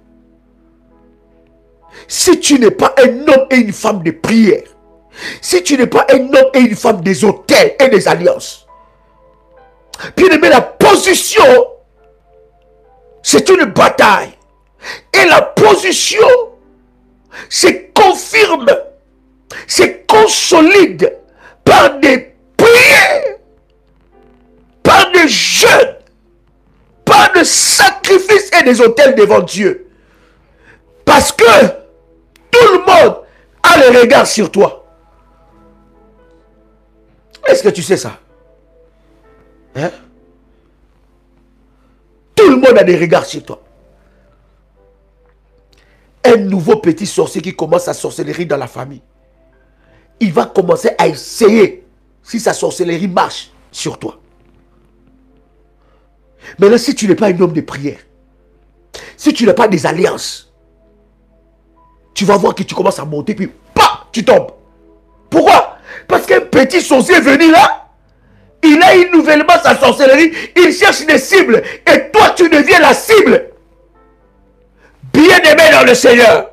si tu n'es pas un homme et une femme de prière, si tu n'es pas un homme et une femme des autels et des alliances, bien-aimé, la position, c'est une bataille. Et la position se confirme, se consolide par des prières, par des jeûnes, par des sacrifices et des autels devant Dieu. Parce que tout le monde a le regard sur toi. Est-ce que tu sais ça? Hein? Tout le monde a des regards sur toi. Un nouveau petit sorcier qui commence sa sorcellerie dans la famille, il va commencer à essayer si sa sorcellerie marche sur toi. Mais là, si tu n'es pas un homme de prière, si tu n'as pas des alliances, tu vas voir que tu commences à monter, puis bah, tu tombes. Pourquoi? Parce qu'un petit sorcier est venu là, il a eu nouvellement sa sorcellerie, il cherche des cibles, et toi tu deviens la cible. Bien-aimé dans le Seigneur,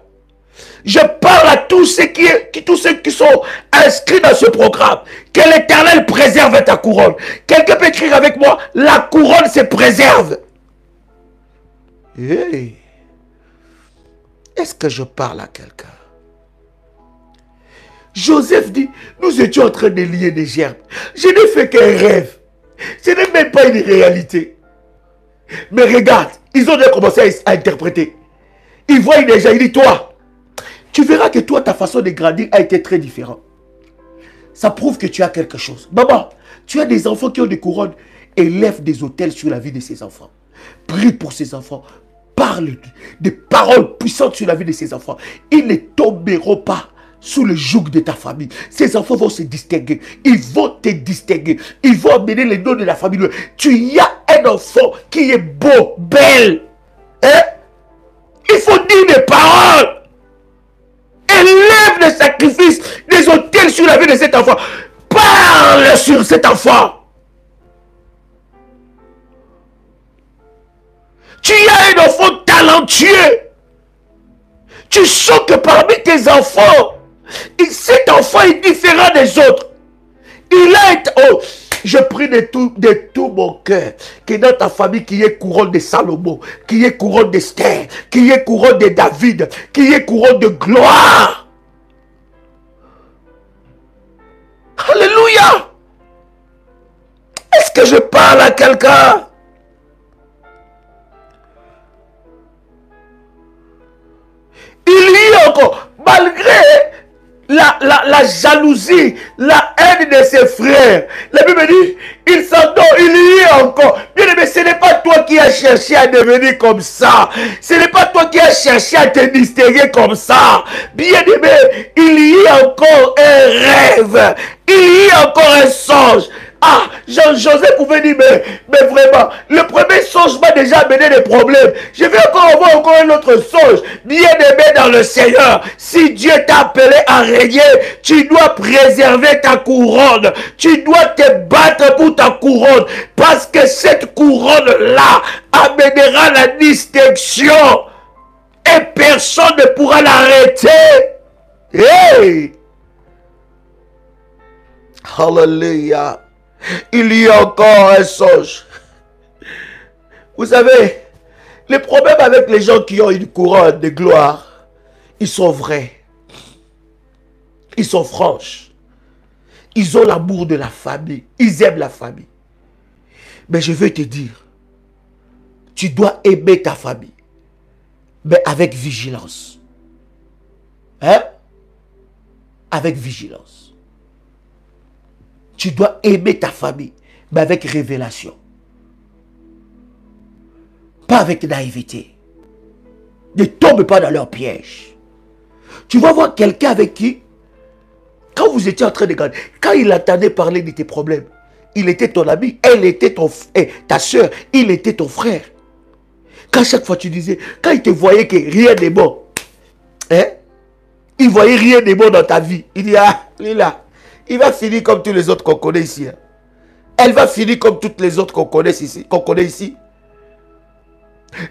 je parle à tous ceux qui sont inscrits dans ce programme. Que l'Éternel préserve ta couronne. Quelqu'un peut écrire avec moi, la couronne se préserve. Hey. Est-ce que je parle à quelqu'un? Joseph dit, nous étions en train de lier des gerbes. Je n'ai fait qu'un rêve. Ce n'est même pas une réalité. Mais regarde, ils ont déjà commencé à interpréter. Ils voient déjà, il dit, toi, tu verras que toi, ta façon de grandir a été très différente. Ça prouve que tu as quelque chose. Maman, tu as des enfants qui ont des couronnes. Élève des autels sur la vie de ces enfants. Prie pour ces enfants. Parle des paroles puissantes sur la vie de ces enfants. Ils ne tomberont pas sous le joug de ta famille. Ces enfants vont se distinguer. Ils vont te distinguer. Ils vont amener les noms de la famille. Tu as un enfant qui est beau, belle. Hein? Il faut dire des paroles. Élève de sa sacrifices, des autels sur la vie de cet enfant. Parle sur cet enfant. Tu as un enfant talentueux. Tu sens que parmi tes enfants, cet enfant est différent des autres. Il a été... Oh, je prie de tout mon cœur que dans ta famille, qu'il y ait couronne de Salomon, qu'il y ait couronne d'Esther, qu'il y ait couronne de David, qu'il y ait couronne de gloire. Alléluia. Est-ce que je parle à quelqu'un? Il y a encore, malgré la jalousie, la haine de ses frères, la Bible dit, il s'endort, il y a encore. Bien aimé, ce n'est pas toi qui as cherché à devenir comme ça. Ce n'est pas toi qui as cherché à te distinguer comme ça. Bien aimé, il y a encore un rêve, il y a encore un songe. Ah, José pouvait dire, mais vraiment, le premier songe m'a déjà amené des problèmes. Je vais avoir encore un autre songe. Bien-aimé dans le Seigneur, si Dieu t'a appelé à régner, tu dois préserver ta couronne. Tu dois te battre pour ta couronne. Parce que cette couronne-là amènera la distinction. Et personne ne pourra l'arrêter. Hey! Hallelujah. Il y a encore un songe. Vous savez, les problèmes avec les gens qui ont une couronne de gloire, ils sont vrais. Ils sont franches. Ils ont l'amour de la famille. Ils aiment la famille. Mais je veux te dire, tu dois aimer ta famille. Mais avec vigilance. Hein? Avec vigilance. Tu dois aimer ta famille, mais avec révélation. Pas avec naïveté. Ne tombe pas dans leur piège. Tu vas voir quelqu'un avec qui, quand vous étiez en train de gagner, quand il entendait parler de tes problèmes, il était ton ami, elle était ta soeur, il était ton frère. Quand chaque fois tu disais, quand il te voyait que rien n'est bon, hein, il voyait rien de bon dans ta vie, il dit, ah, lui là, il va finir comme tous les autres qu'on connaît ici. Hein. Elle va finir comme toutes les autres qu'on connaît ici.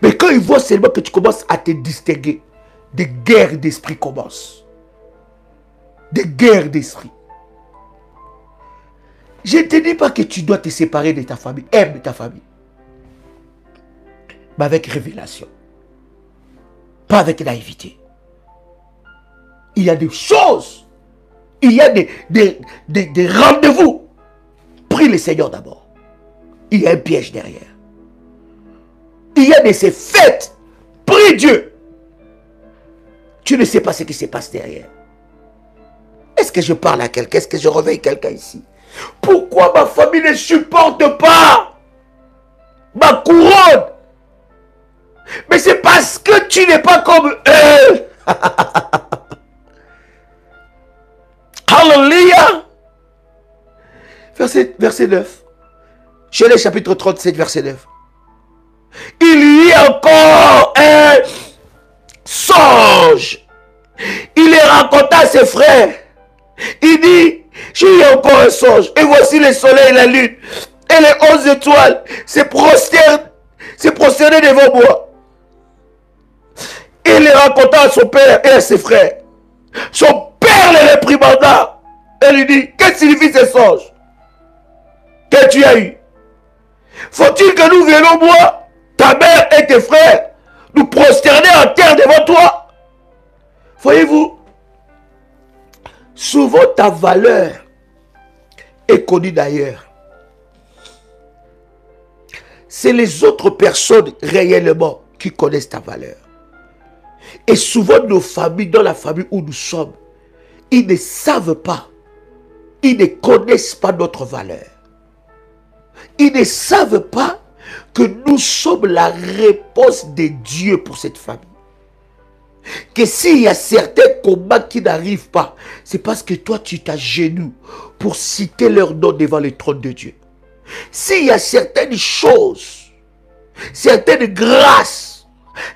Mais quand il voit seulement que tu commences à te distinguer, des guerres d'esprit commencent. Des guerres d'esprit. Je ne te dis pas que tu dois te séparer de ta famille. Aime ta famille. Mais avec révélation. Pas avec naïveté. Il y a des choses. Il y a des rendez-vous. Prie le Seigneur d'abord. Il y a un piège derrière. Il y a de ces fêtes. Prie Dieu. Tu ne sais pas ce qui se passe derrière. Est-ce que je parle à quelqu'un? Est-ce que je réveille quelqu'un ici? Pourquoi ma famille ne supporte pas ma couronne? Mais c'est parce que tu n'es pas comme eux. Alléluia. Verset 9. Genèse chapitre 37, verset 9. Il y a encore un songe. Il les raconta à ses frères. Il dit, j'ai eu encore un songe. Et voici le soleil et la lune. Et les 11 étoiles se prosternaient devant moi. Il les raconta à son père et à ses frères. Son père les réprimanda. Et lui dit, que signifie ce songe que tu as eu? Faut-il que nous venions, moi, ta mère et tes frères, nous prosterner en terre devant toi? Voyez-vous, souvent ta valeur est connue d'ailleurs. C'est les autres personnes réellement qui connaissent ta valeur. Et souvent nos familles, dans la famille où nous sommes, ils ne savent pas, ils ne connaissent pas notre valeur. Ils ne savent pas que nous sommes la réponse de Dieu pour cette famille. Que s'il y a certains combats qui n'arrivent pas, c'est parce que toi tu t'agenouilles pour citer leur nom devant le trône de Dieu. S'il y a certaines choses, certaines grâces,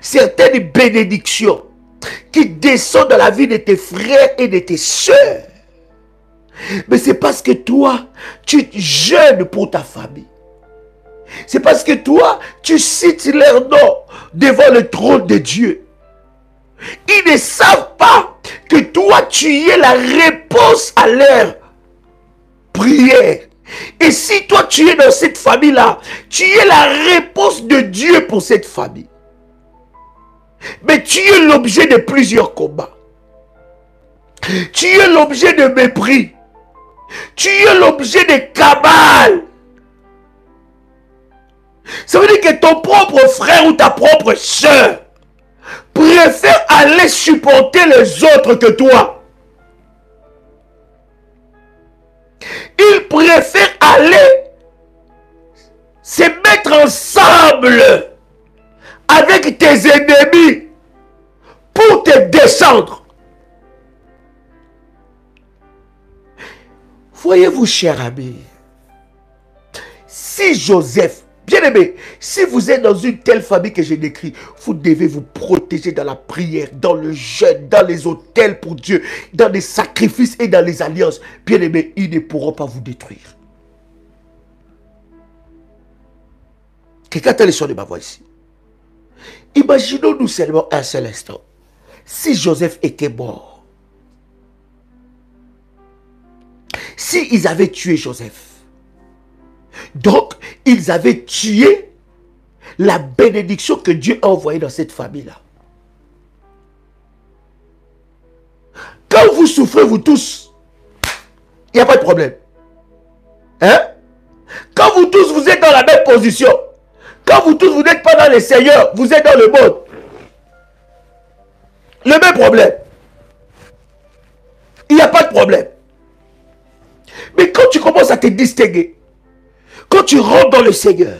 certaines bénédictions qui descend dans la vie de tes frères et de tes soeurs. Mais c'est parce que toi, tu jeûnes pour ta famille. C'est parce que toi, tu cites leur nom devant le trône de Dieu. Ils ne savent pas que toi, tu es la réponse à leur prière. Et si toi, tu es dans cette famille-là, tu es la réponse de Dieu pour cette famille. Mais tu es l'objet de plusieurs combats. Tu es l'objet de mépris. Tu es l'objet de cabales. Ça veut dire que ton propre frère ou ta propre soeur préfère aller supporter les autres que toi. Il préfère aller se mettre ensemble avec tes ennemis pour te descendre. Voyez-vous, cher ami, si Joseph, bien aimé, si vous êtes dans une telle famille que j'ai décrit, vous devez vous protéger dans la prière, dans le jeûne, dans les autels pour Dieu, dans les sacrifices et dans les alliances. Bien aimé, ils ne pourront pas vous détruire. Quelqu'un a le son de ma voix ici. Imaginons-nous seulement un seul instant. Si Joseph était mort, si ils avaient tué Joseph, donc ils avaient tué la bénédiction que Dieu a envoyée dans cette famille-là. Quand vous souffrez, vous tous, il n'y a pas de problème. Hein? Quand vous tous, vous êtes dans la même position. Quand vous tous, vous n'êtes pas dans le Seigneur, vous êtes dans le monde. Le même problème. Il n'y a pas de problème. Mais quand tu commences à te distinguer, quand tu rentres dans le Seigneur,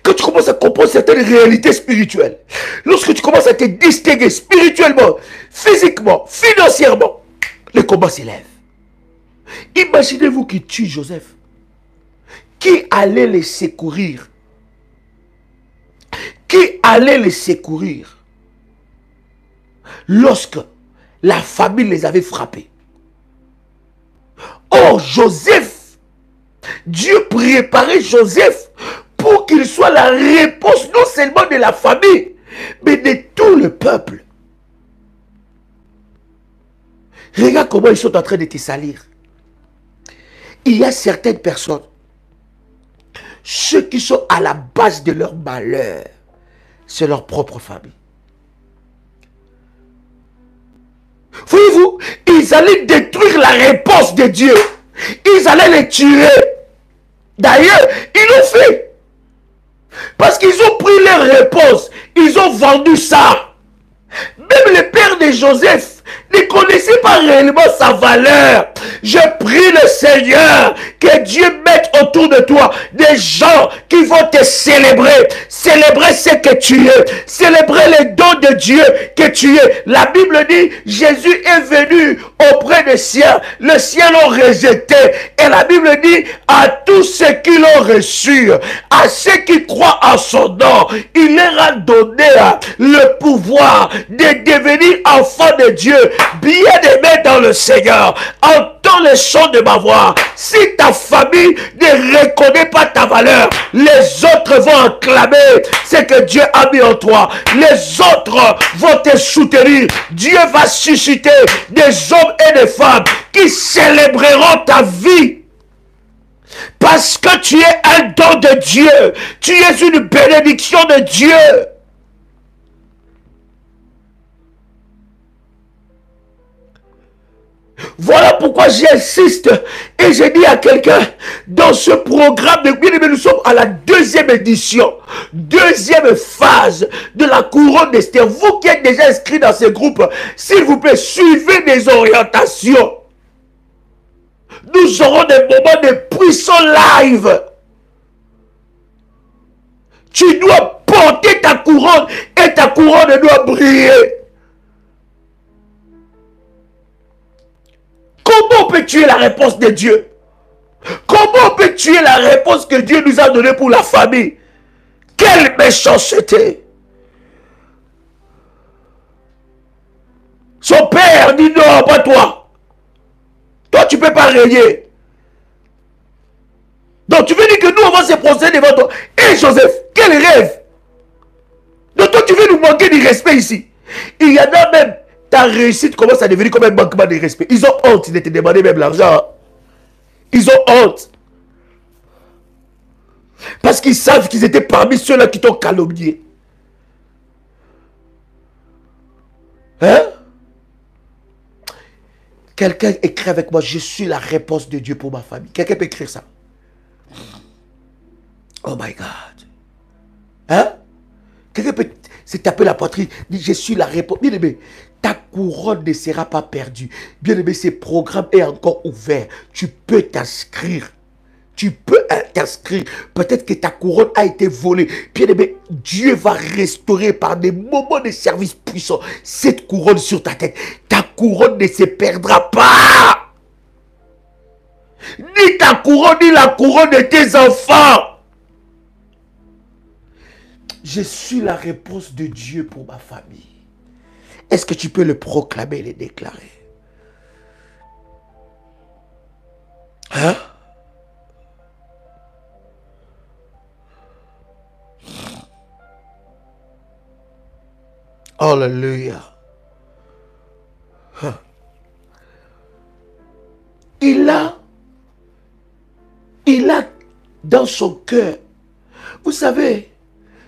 quand tu commences à comprendre certaines réalités spirituelles, lorsque tu commences à te distinguer spirituellement, physiquement, financièrement, le combat s'élève. Imaginez-vous qui tue Joseph. Qui allait les secourir? Qui allait les secourir lorsque la famille les avait frappés? Or, Joseph, Dieu préparait Joseph pour qu'il soit la réponse non seulement de la famille, mais de tout le peuple. Regarde comment ils sont en train de te salir. Il y a certaines personnes, ceux qui sont à la base de leur malheur, c'est leur propre famille. Voyez-vous, ils allaient détruire la réponse de Dieu. Ils allaient les tuer. D'ailleurs, ils l'ont fait. Parce qu'ils ont pris leur réponse. Ils ont vendu ça. Même le père de Joseph ne connaissait pas réellement sa valeur. Je prie le Seigneur que Dieu mette autour de toi des gens qui vont te célébrer. Célébrer ce que tu es. Célébrer les dons de Dieu que tu es. La Bible dit, Jésus est venu auprès des siens. Les siens l'ont rejeté. Et la Bible dit, à tous ceux qui l'ont reçu, à ceux qui croient en son nom, il leur a donné le pouvoir de devenir enfants de Dieu. Bien-aimé dans le Seigneur, entends le chant de ma voix. Si ta famille ne reconnaît pas ta valeur, les autres vont acclamer ce que Dieu a mis en toi. Les autres vont te soutenir. Dieu va susciter des hommes et des femmes qui célébreront ta vie. Parce que tu es un don de Dieu. Tu es une bénédiction de Dieu. Voilà pourquoi j'insiste et je dis à quelqu'un, dans ce programme de bien-aimé, nous sommes à la deuxième édition, deuxième phase de la couronne d'Esther. Vous qui êtes déjà inscrits dans ce groupe, s'il vous plaît, suivez des orientations. Nous aurons des moments de puissants live. Tu dois porter ta couronne et ta couronne doit briller. Comment peux-tu la réponse de Dieu? Comment peux-tu la réponse que Dieu nous a donnée pour la famille? Quelle méchanceté! Son père dit non, pas toi. Toi, tu ne peux pas régner. Donc, tu veux dire que nous, on va se procéder devant toi. Hé, Joseph, quel rêve. Donc, toi, tu veux nous manquer de respect ici. Il y en a même, ta réussite commence à devenir comme un manquement de respect. Ils ont honte de te demander même l'argent. Ils ont honte. Parce qu'ils savent qu'ils étaient parmi ceux-là qui t'ont calomnié. Hein? Quelqu'un écrit avec moi, je suis la réponse de Dieu pour ma famille. Quelqu'un peut écrire ça. Oh my God. Hein? Quelqu'un peut se taper la poitrine, dire je suis la réponse. Bien aimé, ta couronne ne sera pas perdue. Bien aimé, ce programme est encore ouvert. Tu peux t'inscrire. Tu peux t'inscrire. Peut-être que ta couronne a été volée. Bien aimé, Dieu va restaurer par des moments de service puissants cette couronne sur ta tête. Ta couronne ne se perdra pas. Ni ta couronne, ni la couronne de tes enfants. Je suis la réponse de Dieu pour ma famille. Est-ce que tu peux le proclamer et le déclarer? Hein? Alléluia. Il a dans son cœur, vous savez,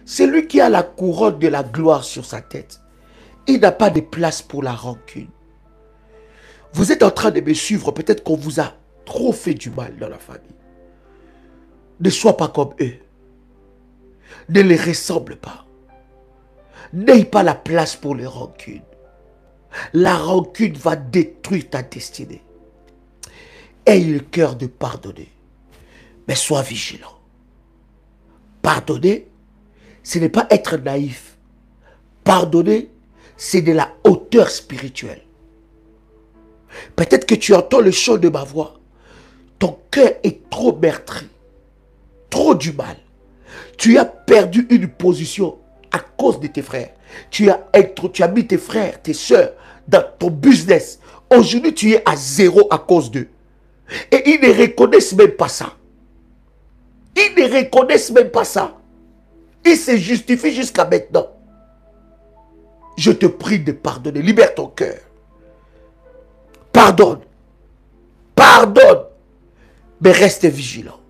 c'est lui qui a la couronne de la gloire sur sa tête. Il n'a pas de place pour la rancune. Vous êtes en train de me suivre, peut-être qu'on vous a trop fait du mal dans la famille. Ne sois pas comme eux. Ne les ressemble pas. N'aie pas la place pour les rancunes. La rancune va détruire ta destinée. Aie le cœur de pardonner. Mais sois vigilant. Pardonner, ce n'est pas être naïf. Pardonner, c'est de la hauteur spirituelle. Peut-être que tu entends le chant de ma voix. Ton cœur est trop meurtri. Trop du mal. Tu as perdu une position à cause de tes frères. Tu as mis tes frères, tes soeurs dans ton business. Aujourd'hui, tu es à zéro à cause d'eux. Et ils ne reconnaissent même pas ça. Ils ne reconnaissent même pas ça. Ils se justifient jusqu'à maintenant. Je te prie de pardonner. Libère ton cœur. Pardonne. Pardonne. Mais reste vigilant.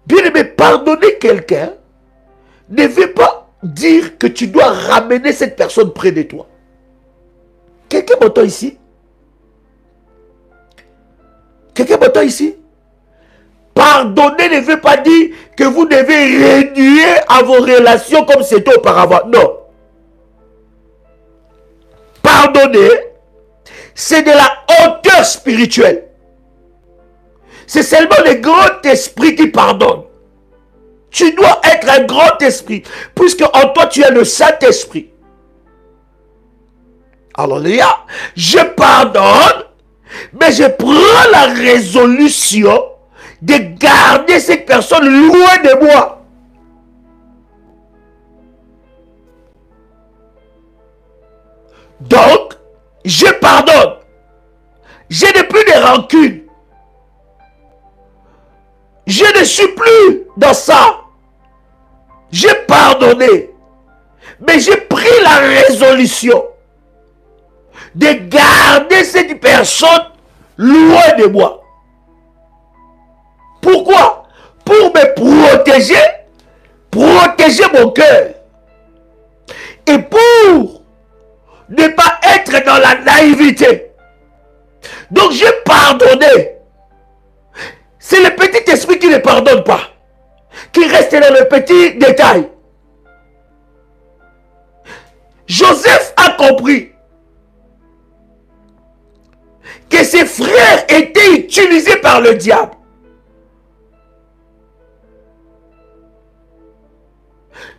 Bien aimé, pardonner quelqu'un ne veut pas dire que tu dois ramener cette personne près de toi. Quelqu'un m'entend ici? Quelqu'un m'entend ici? Pardonner ne veut pas dire que vous devez renouer à vos relations comme c'était auparavant. Non. Pardonner, c'est de la hauteur spirituelle. C'est seulement le grand esprit qui pardonne. Tu dois être un grand esprit, puisque en toi tu as le Saint-Esprit. Alléluia. Je pardonne, mais je prends la résolution de garder cette personne loin de moi. Donc, je pardonne. Je n'ai plus de rancune. Je ne suis plus dans ça. J'ai pardonné. Mais j'ai pris la résolution de garder cette personne loin de moi. Pourquoi? Pour me protéger, protéger mon cœur. Et pour ne pas être dans la naïveté. Donc j'ai pardonné. C'est le petit esprit qui ne pardonne pas, qui reste dans le petit détail. Joseph a compris que ses frères étaient utilisés par le diable.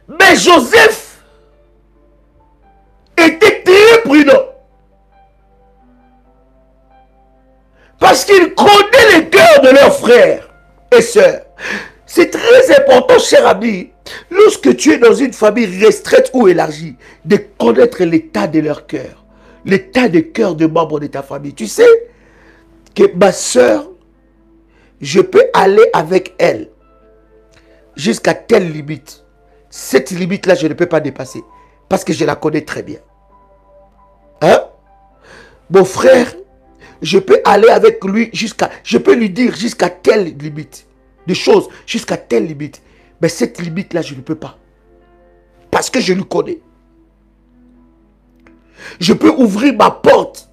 Mais Joseph était très prudent. Parce qu'il connaît les cœurs de leurs frères et sœurs. C'est très important, cher ami, lorsque tu es dans une famille restreinte ou élargie, de connaître l'état de leur cœur. l'état de cœur de membres de ta famille. Tu sais que ma soeur, je peux aller avec elle jusqu'à telle limite. Cette limite-là, je ne peux pas dépasser. Parce que je la connais très bien. Hein? Mon frère, je peux aller avec lui jusqu'à... Je peux lui dire jusqu'à telle limite. Des choses jusqu'à telle limite. Mais cette limite-là, je ne peux pas. Parce que je le connais. Je peux ouvrir ma porte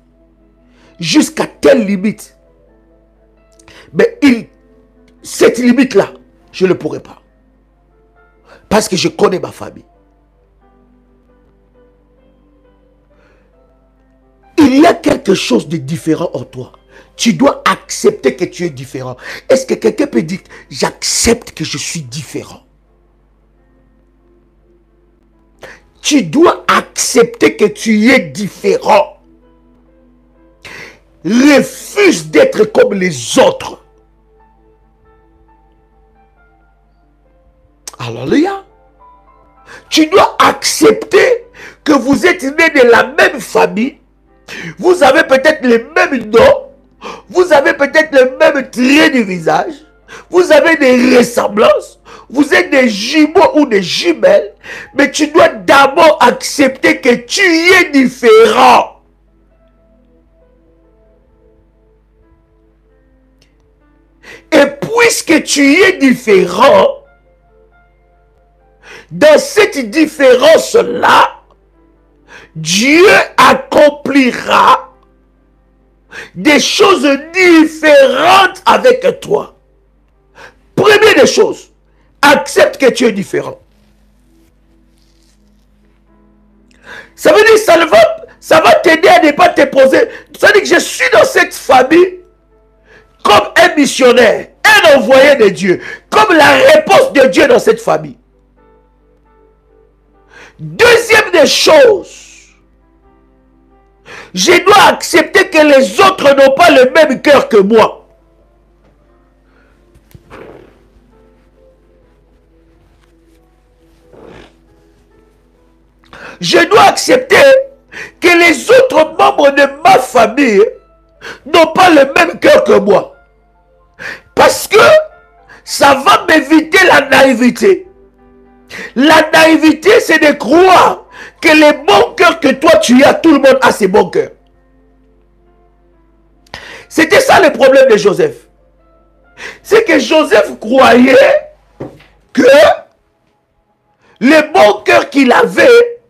jusqu'à telle limite. Mais cette limite-là, je ne pourrai pas. Parce que je connais ma famille. Il y a quelque chose de différent en toi. Tu dois accepter que tu es différent. Est-ce que quelqu'un peut dire, j'accepte que je suis différent? Tu dois accepter que tu es différent. Refuse d'être comme les autres. Alléluia. Tu dois accepter que vous êtes nés de la même famille. Vous avez peut-être les mêmes noms. Vous avez peut-être le même trait de visage. Vous avez des ressemblances. Vous êtes des jumeaux ou des jumelles. Mais tu dois d'abord accepter que tu es différent. Et puisque tu es différent, dans cette différence-là, Dieu accomplira des choses différentes avec toi. Première des choses, accepte que tu es différent. Ça veut dire ça va t'aider à ne pas te poser. Ça veut dire que je suis dans cette famille comme un missionnaire, un envoyé de Dieu, comme la réponse de Dieu dans cette famille. Deuxième des choses, je dois accepter que les autres n'ont pas le même cœur que moi. Je dois accepter que les autres membres de ma famille n'ont pas le même cœur que moi. Parce que ça va m'éviter la naïveté. La naïveté, c'est de croire que les bons cœurs que toi tu as, tout le monde a ses bons cœurs. C'était ça le problème de Joseph. C'est que Joseph croyait que les bons cœurs qu'il avait,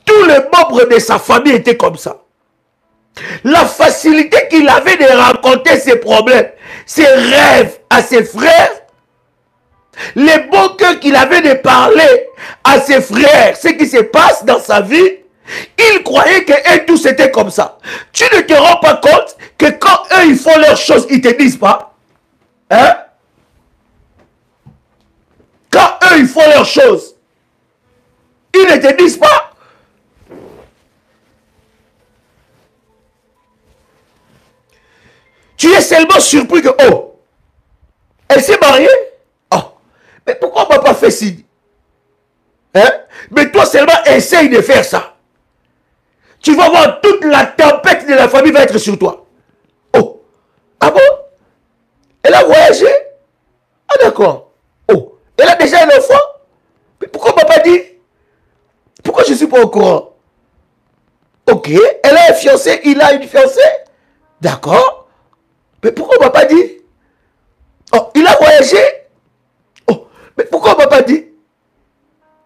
tous les membres de sa famille étaient comme ça. La facilité qu'il avait de raconter ses problèmes, ses rêves à ses frères, les bons cœurs qu'il avait de parler à ses frères, ce qui se passe dans sa vie, il croyait qu'eux tous étaient comme ça. Tu ne te rends pas compte que quand eux ils font leurs choses, ils ne te disent pas. Hein? Quand eux ils font leurs choses, ils ne te disent pas. Tu es seulement surpris que, oh, elle s'est mariée. Oh, mais pourquoi on ne m'a pas fait signe? Hein? Mais toi seulement essaye de faire ça. Tu vas voir toute la tempête de la famille va être sur toi. Oh, ah bon? Elle a voyagé? Ah d'accord. Oh, elle a déjà un enfant? Mais pourquoi on ne m'a pas dit? Pourquoi je ne suis pas au courant? Ok, elle a un fiancé, il a une fiancée? D'accord. Mais pourquoi on ne m'a pas dit? Oh, il a voyagé? Oh, mais pourquoi on ne m'a pas dit?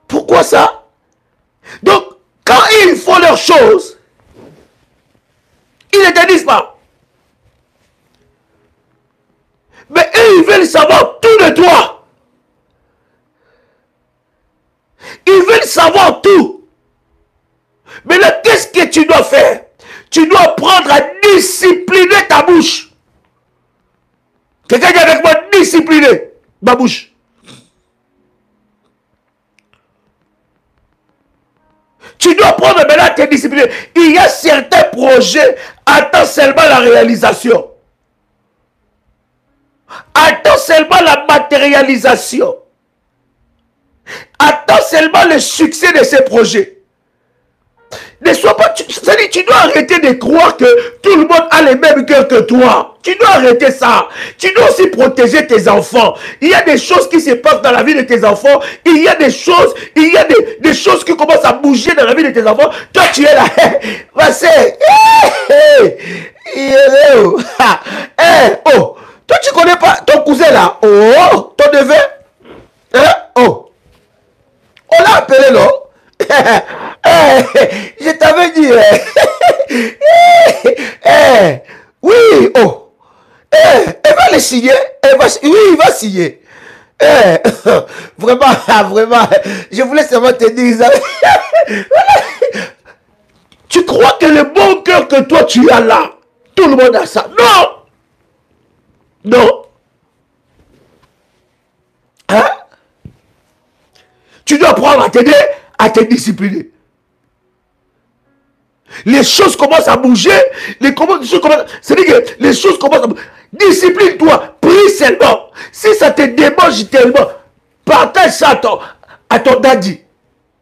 Pourquoi ça? Donc, quand ils font leurs choses, ils ne te disent pas. Mais eux, ils veulent savoir tout de toi. Ils veulent savoir tout. Mais là, qu'est-ce que tu dois faire? Tu dois apprendre à discipliner ta bouche. Quelqu'un dit avec moi, discipliner ma bouche. Tu dois apprendre maintenant à te discipliner. Il y a certains projets, attends seulement la réalisation. Attends seulement la matérialisation. Attends seulement le succès de ces projets. Ne sois pas... C'est-à-dire, tu dois arrêter de croire que tout le monde a les mêmes cœurs que toi. Tu dois arrêter ça. Tu dois aussi protéger tes enfants. Il y a des choses qui se passent dans la vie de tes enfants. Il y a des choses, des choses qui commencent à bouger dans la vie de tes enfants. Toi, tu es là. Oh, toi, tu connais pas ton cousin là. Oh, ton neveu. Hein? Oh. On l'a appelé, non? Je t'avais dit. Oui, oh. Elle va le signer. Oui, il va signer. Vraiment, vraiment. Je voulais seulement te dire ça. Tu crois que le bon cœur que toi tu as là, tout le monde a ça? Non. Non. Hein? Tu dois apprendre à te discipliner. Les choses commencent à bouger. C'est-à-dire que les choses commencent à bouger. Discipline-toi. Prie seulement. Si ça te démange tellement, partage ça à ton daddy.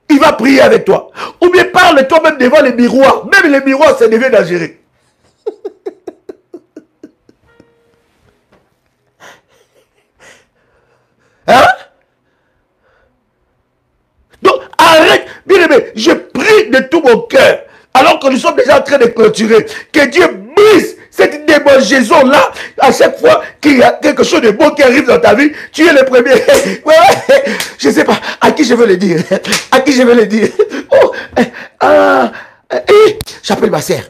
Il va prier avec toi. Ou bien parle toi-même devant les miroirs. Même les miroirs, ça devient dangereux. Hein? Donc, arrête. Bien aimé, je prie de tout mon cœur. Alors que nous sommes déjà en train de clôturer. Que Dieu brise cette démangeaison-là. À chaque fois qu'il y a quelque chose de bon qui arrive dans ta vie, tu es le premier. Je ne sais pas à qui je veux le dire. À qui je veux le dire. Oh, j'appelle ma sœur.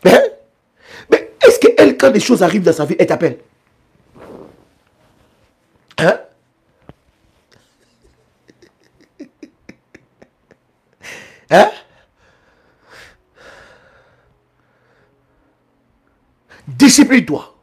Mais est-ce qu'elle, quand des choses arrivent dans sa vie, elle t'appelle? Hein? Hein? Discipline-toi.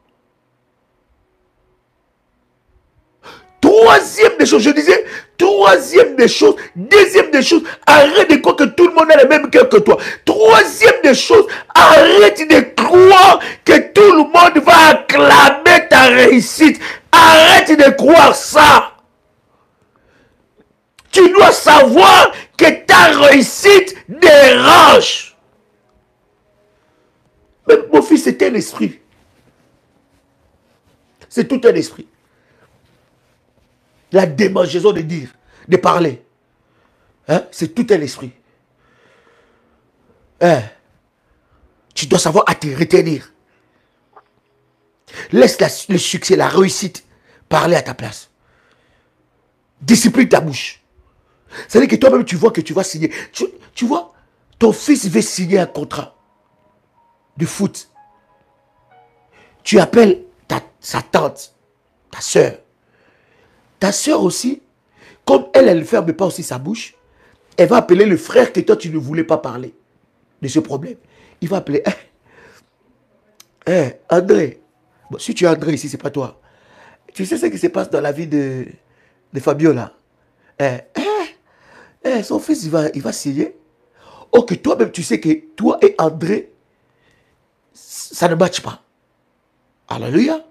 Troisième des choses, je disais, troisième des choses, deuxième des choses, arrête de croire que tout le monde a le même cœur que toi. Troisième des choses, arrête de croire que tout le monde va acclamer ta réussite. Arrête de croire ça. Tu dois savoir que ta réussite dérange. Mais mon fils, c'est un esprit. C'est tout un esprit. La démangeaison de dire, de parler. Hein? C'est tout un esprit. Hein? Tu dois savoir à te retenir. Laisse le succès, la réussite parler à ta place. Discipline ta bouche. C'est-à-dire que toi-même, tu vois que tu vas signer. Tu vois, ton fils veut signer un contrat de foot. Tu appelles sa tante, ta soeur. Ta soeur aussi, comme elle ne ferme pas aussi sa bouche, elle va appeler le frère que toi, tu ne voulais pas parler de ce problème. Il va appeler, André. Bon, si tu es André ici, ce n'est pas toi. Tu sais ce qui se passe dans la vie de Fabio là? Son fils, il va signer. Oh, que toi-même, tu sais que toi et André, ça ne matche pas. Alléluia.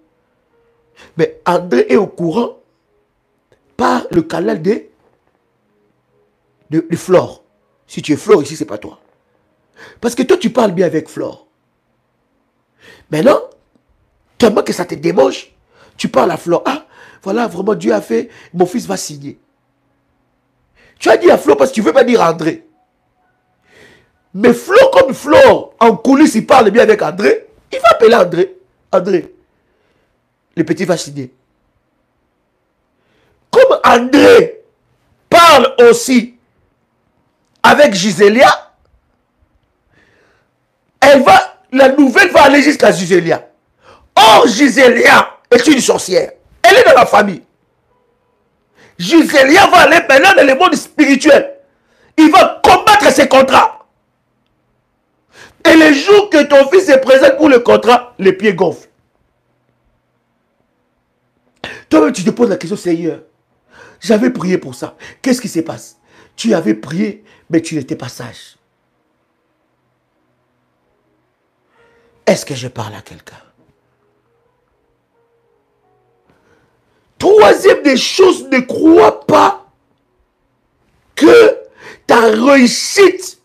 Mais André est au courant par le canal de Flore. Si tu es Flore ici, ce n'est pas toi. Parce que toi, tu parles bien avec Flore. Maintenant, tellement que ça te démange, tu parles à Flore. Ah, voilà, vraiment, Dieu a fait, mon fils va signer. Tu as dit à Flore parce que tu ne veux pas dire à André. Mais Flore, comme Flore, en coulisses, il parle bien avec André, il va appeler André. André, le petit va signer. Comme André parle aussi avec Giselia, la nouvelle va aller jusqu'à Giselia. Or, Giselia est une sorcière. Elle est dans la famille. Giselia va aller maintenant dans le monde spirituel. Il va combattre ses contrats. Et le jour que ton fils se présente pour le contrat, les pieds gonflent. Toi-même, tu te poses la question, Seigneur, j'avais prié pour ça. Qu'est-ce qui se passe? Tu avais prié, mais tu n'étais pas sage. Est-ce que je parle à quelqu'un? Troisième des choses, ne crois pas que ta réussite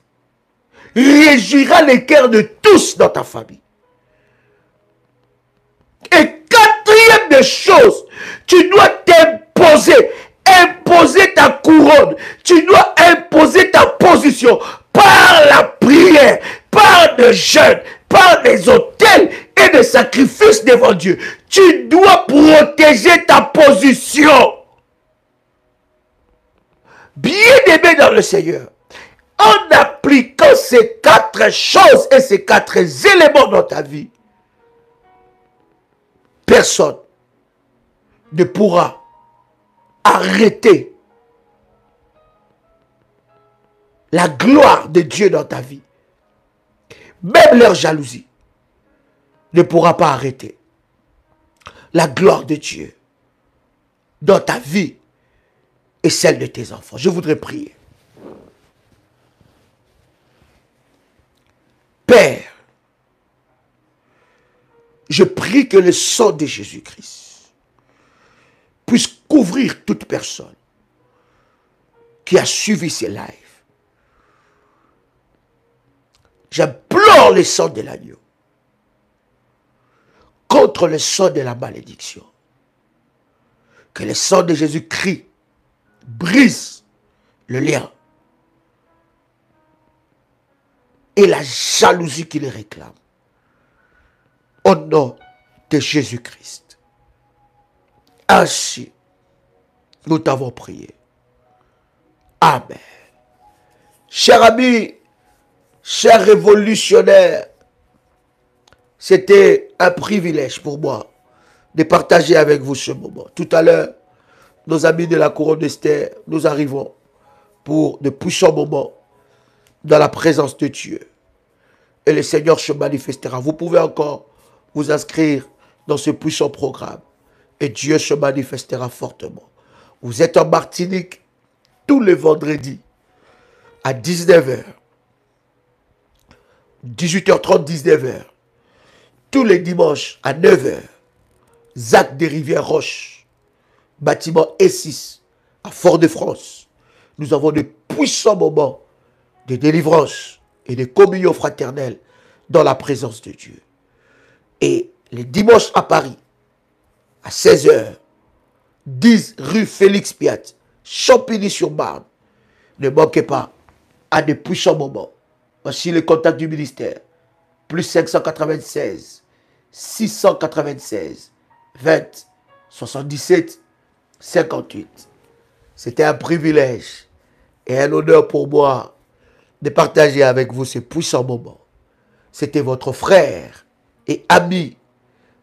réjouira les cœurs de tous dans ta famille. Et quatrième des choses, tu dois t'imposer, imposer ta couronne, tu dois imposer ta position par la prière, par le jeûne, par des autels et des sacrifices devant Dieu. Tu dois protéger ta position. Bien-aimé dans le Seigneur, en appliquant ces 4 choses et ces 4 éléments dans ta vie, personne ne pourra arrêter la gloire de Dieu dans ta vie. Même leur jalousie ne pourra pas arrêter la gloire de Dieu dans ta vie et celle de tes enfants. Je voudrais prier. Père, je prie que le sang de Jésus-Christ puisse couvrir toute personne qui a suivi ces lives. J'implore le sang de l'agneau contre le sang de la malédiction. Que le sang de Jésus-Christ brise le lien et la jalousie qui les réclame. Au nom de Jésus-Christ. Ainsi, nous t'avons prié. Amen. Chers amis, chers révolutionnaires, c'était un privilège pour moi de partager avec vous ce moment. Tout à l'heure, nos amis de la couronne d'Esther, nous arrivons pour de puissants moments dans la présence de Dieu. Et le Seigneur se manifestera. Vous pouvez encore vous inscrire dans ce puissant programme. Et Dieu se manifestera fortement. Vous êtes en Martinique tous les vendredis à 19h. 18h30, 19h. Tous les dimanches à 9h. ZAC des Rivières-Roches. Bâtiment E6 à Fort-de-France. Nous avons de puissants moments de délivrance et de communion fraternelle dans la présence de Dieu. Et les dimanches à Paris, à 16h, 10 rue Félix Piat, Champigny-sur-Marne. Ne manquez pas à de puissants moments. Voici le contact du ministère. Plus 596 696 20 77 58. C'était un privilège et un honneur pour moi de partager avec vous ces puissants moments. C'était votre frère et ami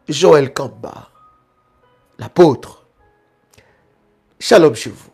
Joël Kamba, l'apôtre. Shalom chez vous.